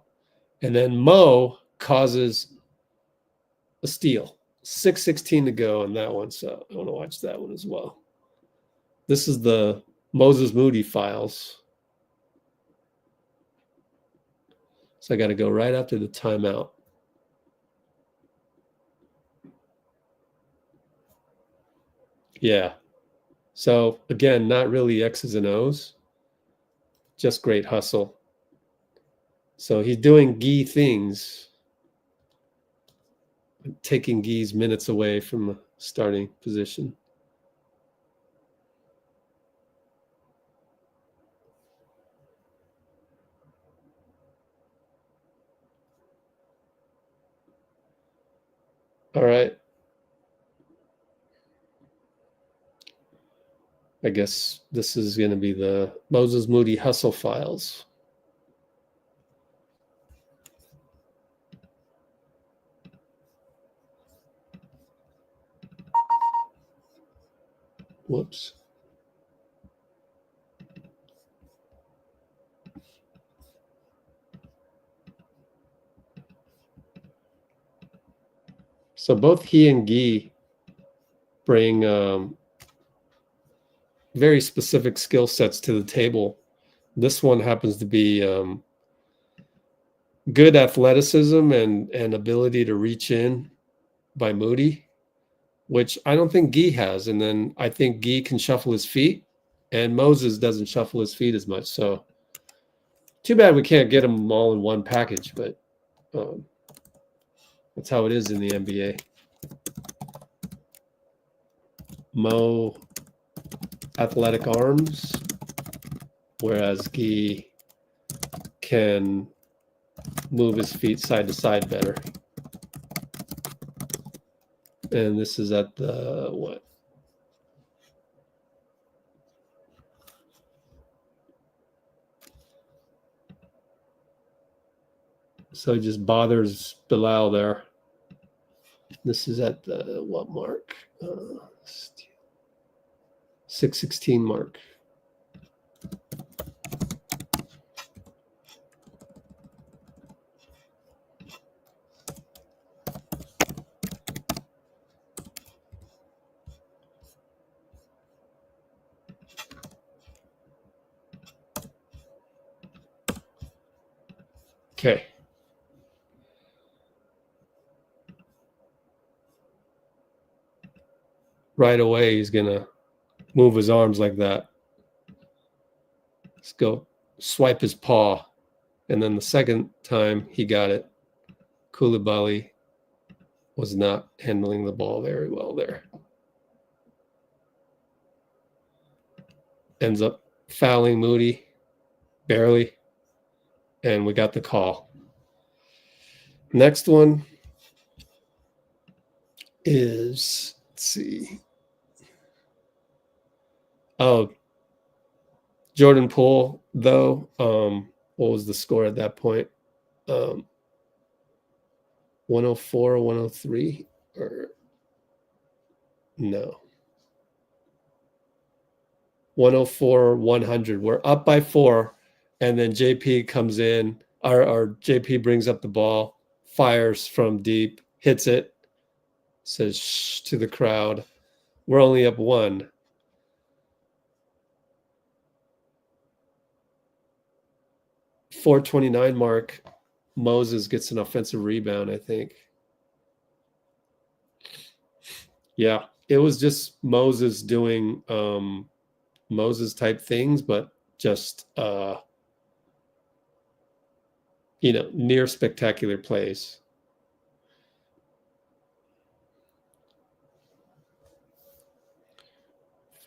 And then Mo causes a steal. 6:16 to go on that one, so I want to watch that one as well. This is the Moses Moody files. So I got to go right after the timeout. Yeah. So again, not really X's and O's, just great hustle. So he's doing Gui things, taking Gui's minutes away from the starting position. All right. I guess this is going to be the Moses Moody hustle files. Whoops. So both he and Gui bring very specific skill sets to the table. This one happens to be good athleticism and ability to reach in by Moody, which I don't think Gui has. And then I think Gui can shuffle his feet, and Moses doesn't shuffle his feet as much. So too bad we can't get them all in one package, but that's how it is in the NBA. Mo, athletic arms, whereas Gui can move his feet side to side better. And this is at the what? So he just bothers Bilal there. This is at the what mark? 6:16 mark. Okay. Right away, he's going to move his arms like that. Let's go swipe his paw. And then the second time he got it, Coulibaly was not handling the ball very well there. Ends up fouling Moody, barely. And we got the call. Next one is, let's see. Oh, Jordan Poole, though. What was the score at that point? 104, 103, or no? 104, 100. We're up by 4, and then JP comes in. Our JP brings up the ball, fires from deep, hits it, says shh to the crowd. We're only up 1. .429 mark. Moses gets an offensive rebound, I think. Yeah, it was just Moses doing Moses type things, but just near spectacular plays.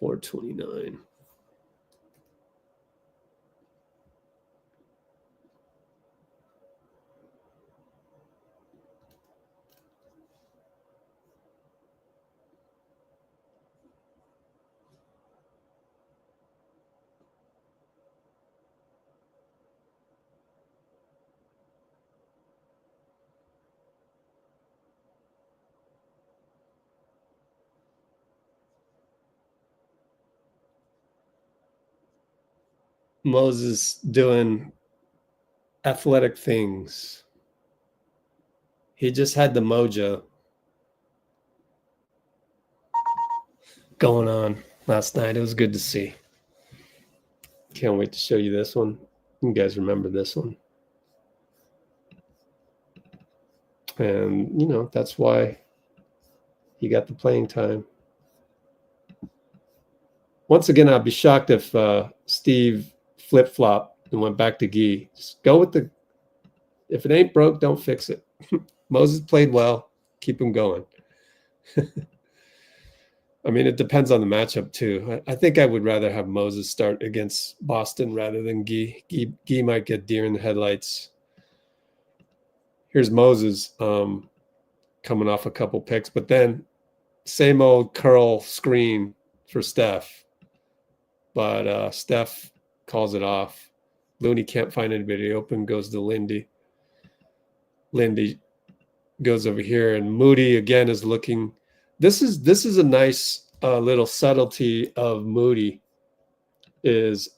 .429. Moses doing athletic things. He just had the mojo going on last night. It was good to see. Can't wait to show you this one. You guys remember this one. And, that's why he got the playing time. Once again, I'd be shocked if Steve flip-flopped and went back to Guy. Just go with if it ain't broke, don't fix it. Moses played well. Keep him going. I mean, it depends on the matchup, too. I think I would rather have Moses start against Boston rather than Guy. Guy might get deer in the headlights. Here's Moses coming off a couple picks, but then same old curl screen for Steph. But Steph calls it off. Looney can't find anybody open, goes to Lindy. Lindy goes over here, and Moody again is looking. This is a nice little subtlety of Moody. Is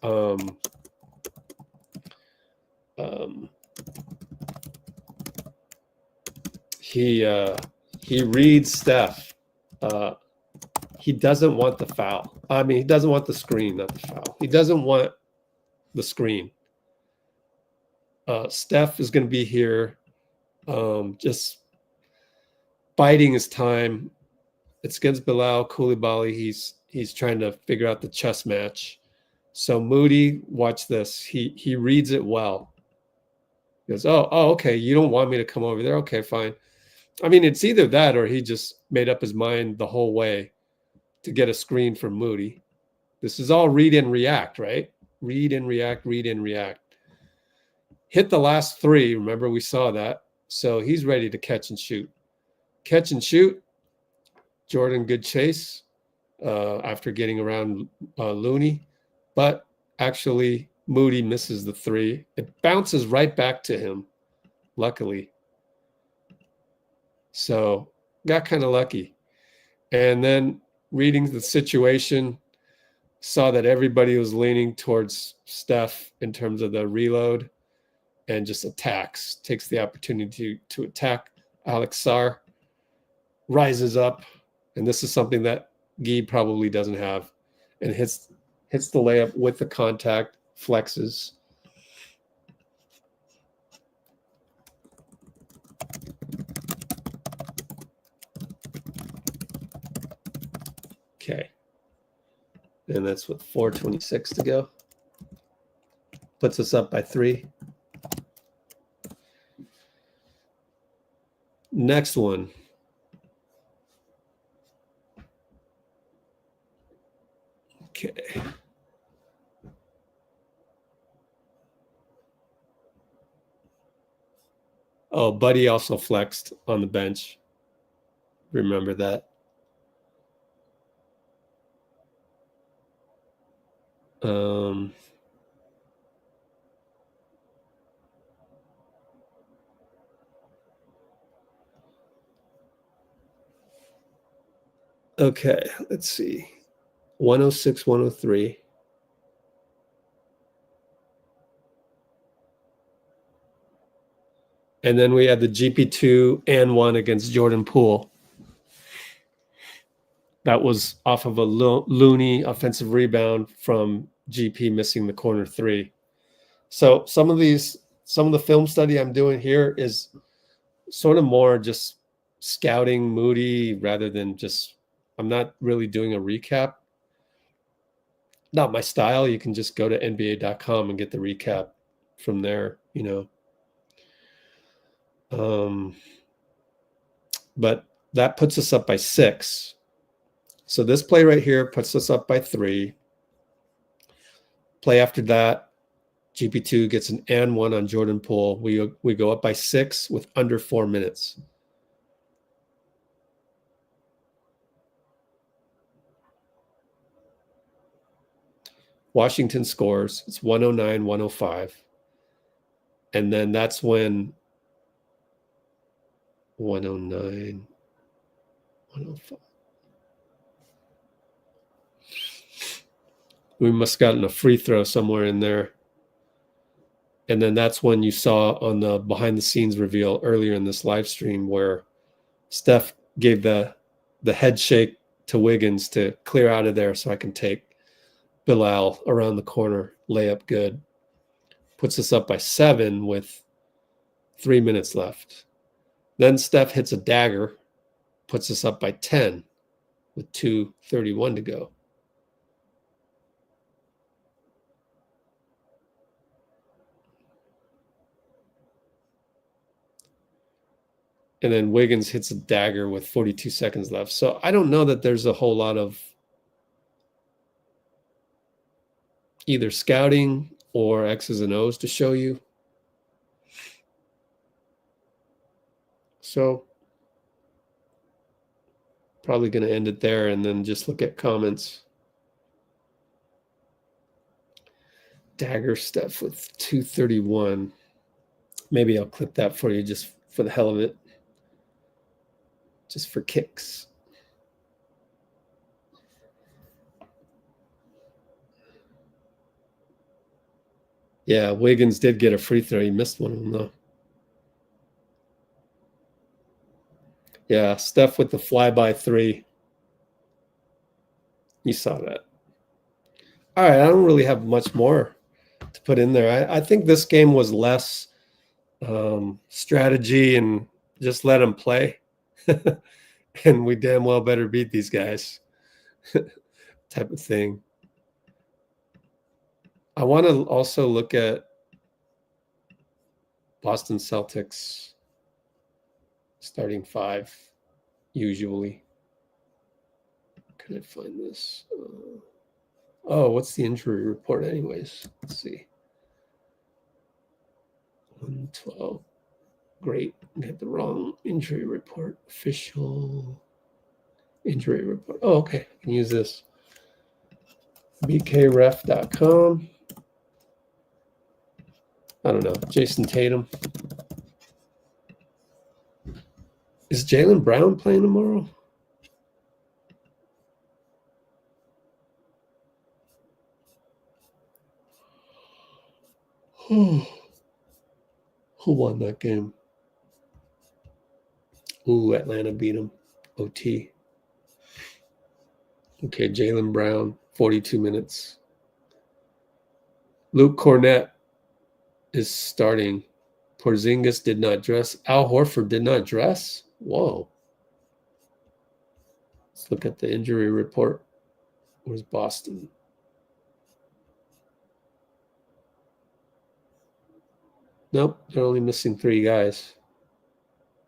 he reads Steph. He doesn't want the foul. I mean, he doesn't want the screen, not the foul. He doesn't want the screen. Steph is going to be here, just biding his time. It's against Bilal Coulibaly. He's trying to figure out the chess match. So Moody, watch this. He reads it well. He goes, oh, okay. You don't want me to come over there? Okay, fine. I mean, it's either that or he just made up his mind the whole way to get a screen from Moody. This is all read and react, right? Read and react, read and react. Hit the last three. Remember, we saw that. So he's ready to catch and shoot. Catch and shoot. Jordan, good chase after getting around Looney. But actually, Moody misses the three. It bounces right back to him, luckily. So got kind of lucky. And then reading the situation, saw that everybody was leaning towards Steph in terms of the reload and just attacks, takes the opportunity to attack. Alex Sarr rises up, and this is something that Gui probably doesn't have, and hits the layup with the contact, flexes. Okay. And that's with 4:26 to go. Puts us up by 3. Next one. Okay. Oh, Buddy also flexed on the bench. Remember that. Okay, let's see. 106, 103. And then we had the GP2 and 1 against Jordan Poole. That was off of a Looney offensive rebound from GP missing the corner 3. So some of the film study I'm doing here is sort of more just scouting Moody rather than just, I'm not really doing a recap. Not my style. You can just go to NBA.com and get the recap from there, But that puts us up by 6. So this play right here puts us up by 3. Play after that, GP2 gets an and 1 on Jordan Poole. We go up by 6 with under 4 minutes. Washington scores. It's 109, 105. And then that's when 109, 105. We must have gotten a free throw somewhere in there. And then that's when you saw on the behind the scenes reveal earlier in this live stream where Steph gave the head shake to Wiggins to clear out of there so I can take Bilal around the corner, layup good. Puts us up by 7 with 3 minutes left. Then Steph hits a dagger, puts us up by 10 with 2:31 to go. And then Wiggins hits a dagger with 42 seconds left. So I don't know that there's a whole lot of either scouting or X's and O's to show you. So probably going to end it there and then just look at comments. Dagger Steph with 2:31. Maybe I'll clip that for you just for the hell of it. Just for kicks. Yeah, Wiggins did get a free throw. He missed one of them, though. Yeah, Steph with the flyby 3. You saw that. All right, I don't really have much more to put in there. I think this game was less strategy and just let them play. And we damn well better beat these guys type of thing. I want to also look at Boston Celtics starting 5 usually. Can I find this? Oh, what's the injury report anyways? Let's see. 12. Great. I had the wrong injury report. Official injury report. Oh, okay. I can use this. bkref.com. I don't know. Jason Tatum. Is Jaylen Brown playing tomorrow? Who won that game? Ooh, Atlanta beat him. OT. Okay, Jaylen Brown, 42 minutes. Luke Cornett is starting. Porzingis did not dress. Al Horford did not dress? Whoa. Let's look at the injury report. Where's Boston? Nope, they're only missing 3 guys.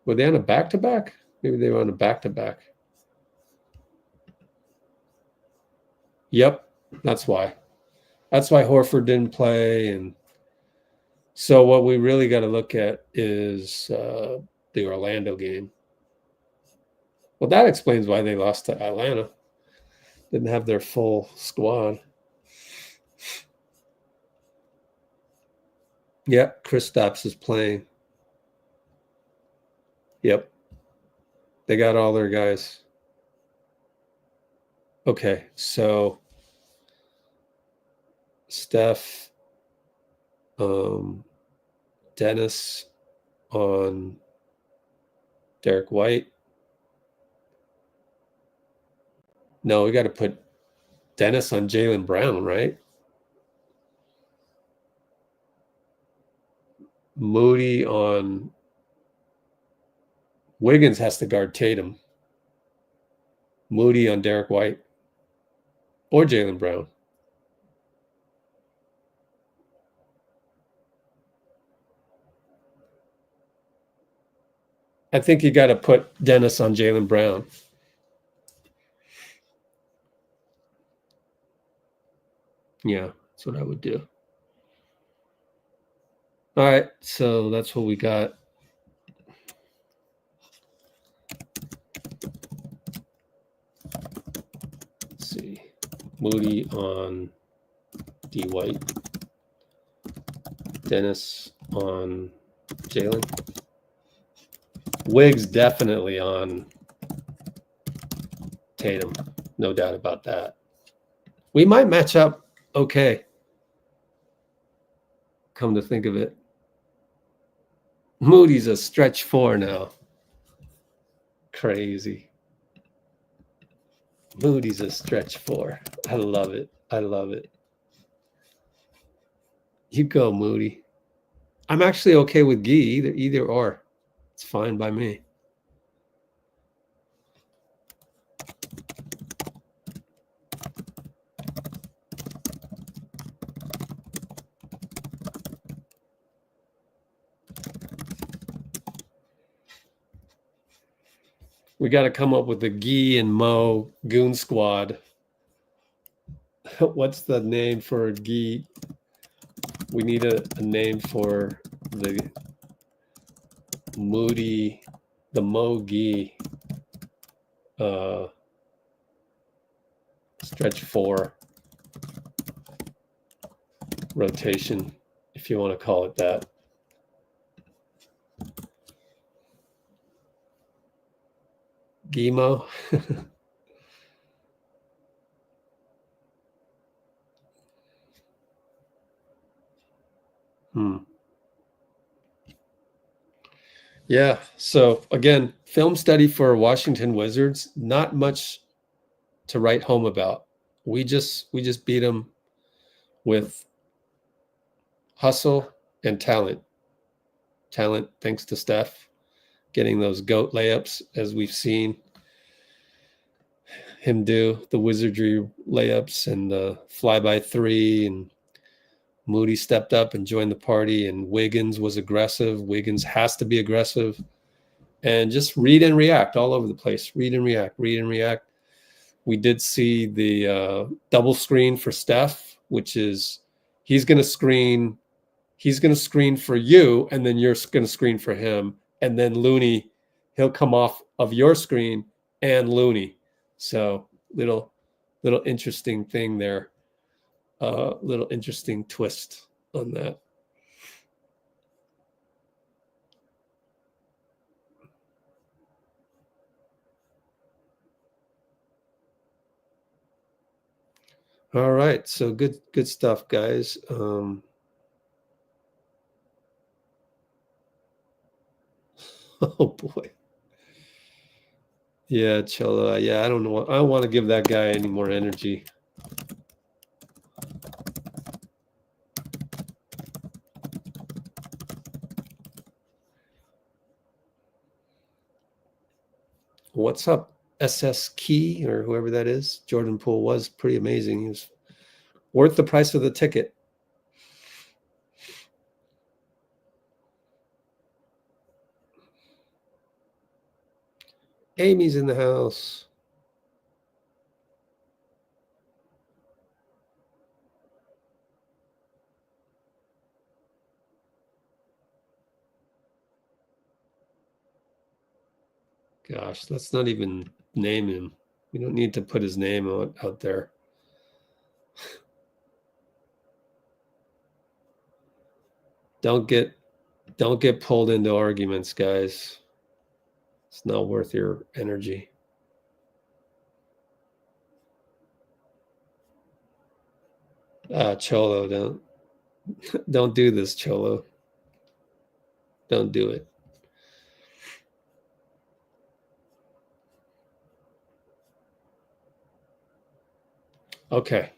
Were they on a back-to-back? Maybe they were on a back-to-back. Yep, that's why. That's why Horford didn't play. And so what we really got to look at is the Orlando game. Well, that explains why they lost to Atlanta. Didn't have their full squad. Yep, Kristaps is playing. Yep. They got all their guys. Okay, so Steph, Dennis on Derek White. No, we got to put Dennis on Jaylen Brown, right? Moody on Wiggins has to guard Tatum. Moody on Derek White or Jaylen Brown. I think you got to put Dennis on Jaylen Brown. Yeah, that's what I would do. All right, so that's what we got. Let's see. Moody on D.White. Dennis on Jaylen. Wiggs definitely on Tatum. No doubt about that. We might match up okay. Come to think of it. Moody's a stretch 4 now. Crazy. Moody's a stretch 4. I love it. I love it. You go, Moody. I'm actually okay with Gui, either or. It's fine by me. We got to come up with the Gui and Mo Goon Squad. What's the name for Gui? We need a name for the Moody, the Mo Gui stretch 4 rotation, if you want to call it that. Gimo. Yeah. So again, film study for Washington Wizards. Not much to write home about. We just beat them with hustle and talent. Talent, thanks to Steph, getting those GOAT layups, as we've seen him do, the wizardry layups and the fly-by 3, and Moody stepped up and joined the party, and Wiggins was aggressive. Wiggins has to be aggressive. And just read and react all over the place. Read and react, read and react. We did see the double screen for Steph, which is he's going to screen he's going to screen for you, and then you're going to screen for him, and then Looney, he'll come off of your screen and Looney. So little interesting thing there. Little interesting twist on that. All right, so good stuff, guys. Oh boy. Yeah, Cholo. Yeah, I don't know. I don't want to give that guy any more energy. What's up, SS Key or whoever that is? Jordan Poole was pretty amazing. He was worth the price of the ticket. Amy's in the house. Gosh, let's not even name him. We don't need to put his name out there. Don't get pulled into arguments, guys. It's not worth your energy. Cholo, don't do this, Cholo. Don't do it. Okay.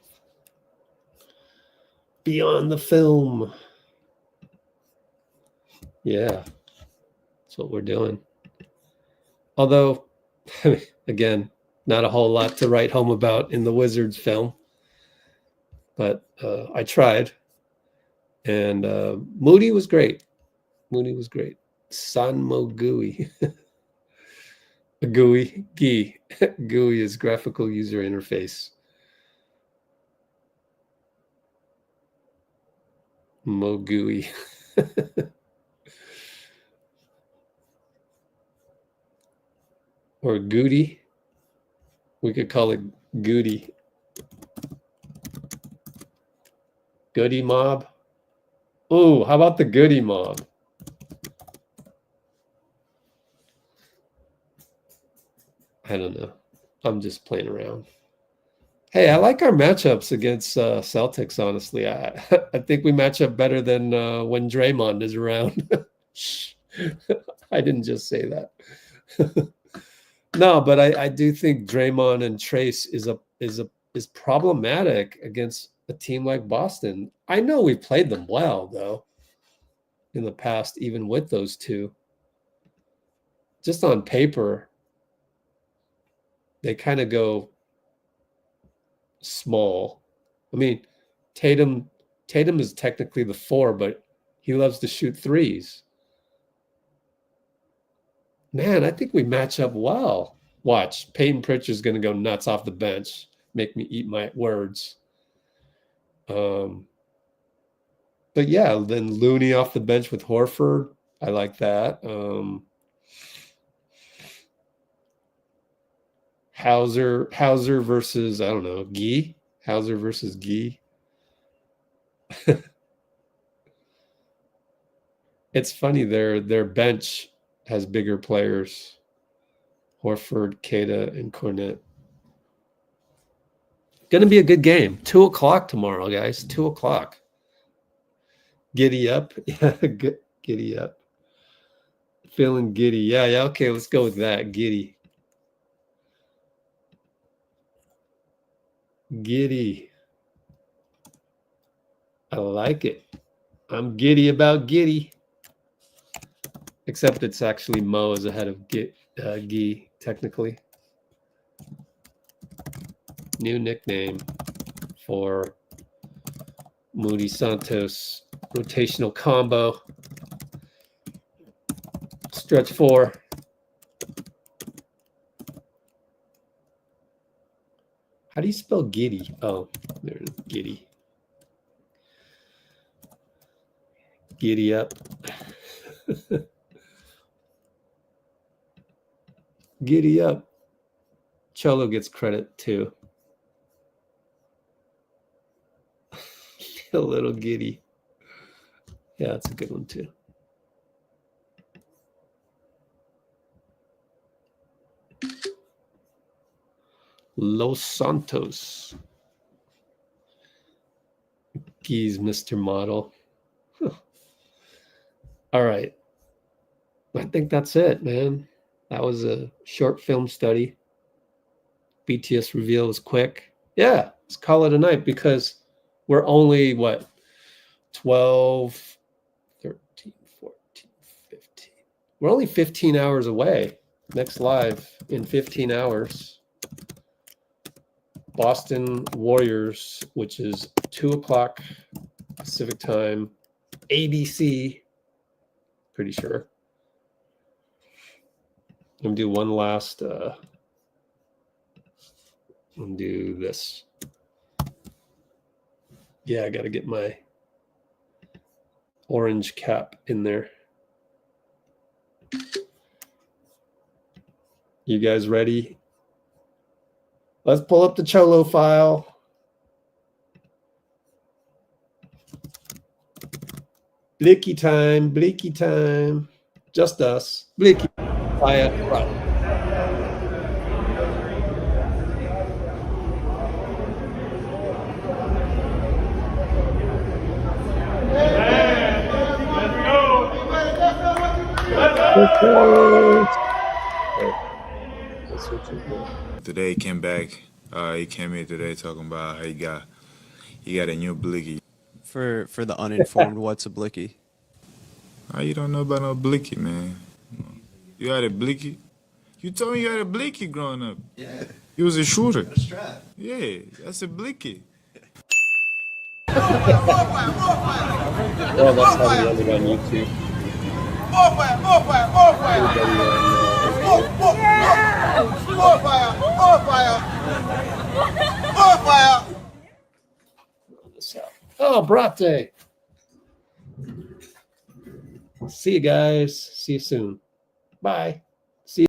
Beyond the film. Yeah, that's what we're doing. Although, again, not a whole lot to write home about in the Wizards film, but I tried. And Moody was great. Moody was great. Sanmo Gui. GUI. GUI is graphical user interface. Mo GUI. Or Gui-dy. We could call it Gui-dy. Goody mob. Oh, how about the Goody mob? I don't know. I'm just playing around. Hey, I like our matchups against Celtics, honestly. I think we match up better than when Draymond is around. I didn't just say that. No, but I do think Draymond and Trace is problematic against a team like Boston. I know we played them well, though, in the past, even with those two. Just on paper, they kind of go small. I mean, Tatum is technically the 4, but he loves to shoot threes. Man, I think we match up well. Watch, Peyton Pritchard's going to go nuts off the bench, make me eat my words. But yeah, then Looney off the bench with Horford. I like that. Hauser versus, I don't know, Gui. Hauser versus Gui. It's funny, their bench has bigger players. Horford, Queta, and Cornet. Going to be a good game. 2 o'clock tomorrow, guys. 2 o'clock. Giddy up. Yeah, giddy up. Feeling giddy. Yeah, okay, let's go with that. Giddy. Giddy. I like it. I'm giddy about giddy. Except it's actually Mo is ahead of Guy, technically. New nickname for Moody-Santos. Rotational combo. Stretch 4. How do you spell giddy? Oh, there's giddy. Gui-dy Up. Gui-dy Up. Cholo gets credit too. A little giddy. Yeah, that's a good one too. Los Santos. Geez, Mr. Model. Huh. All right. I think that's it, man. That was a short film study. BTS reveal was quick. Yeah, let's call it a night because we're only, what, 12, 13, 14, 15. We're only 15 hours away. Next live in 15 hours. Boston Warriors, which is 2 o'clock Pacific time, ABC, pretty sure. I'm gonna do one last, I'm gonna do this. Yeah, I gotta get my orange cap in there. You guys ready? Let's pull up the Cholo file. Blicky time, Blicky time. Just us. Blicky. Fire. Right. Today he came back. He came here today talking about how he got a new blicky. For the uninformed, what's a blicky? You don't know about no blicky, man. You had a blicky? You told me you had a blicky growing up. Yeah. You was a shooter. A strap. Yeah, that's a blicky. Oh, that's how we ended on YouTube. More fire, more fire, more fire. More fire, more fire. More fire. Oh, Brate. See you guys. See you soon. Bye.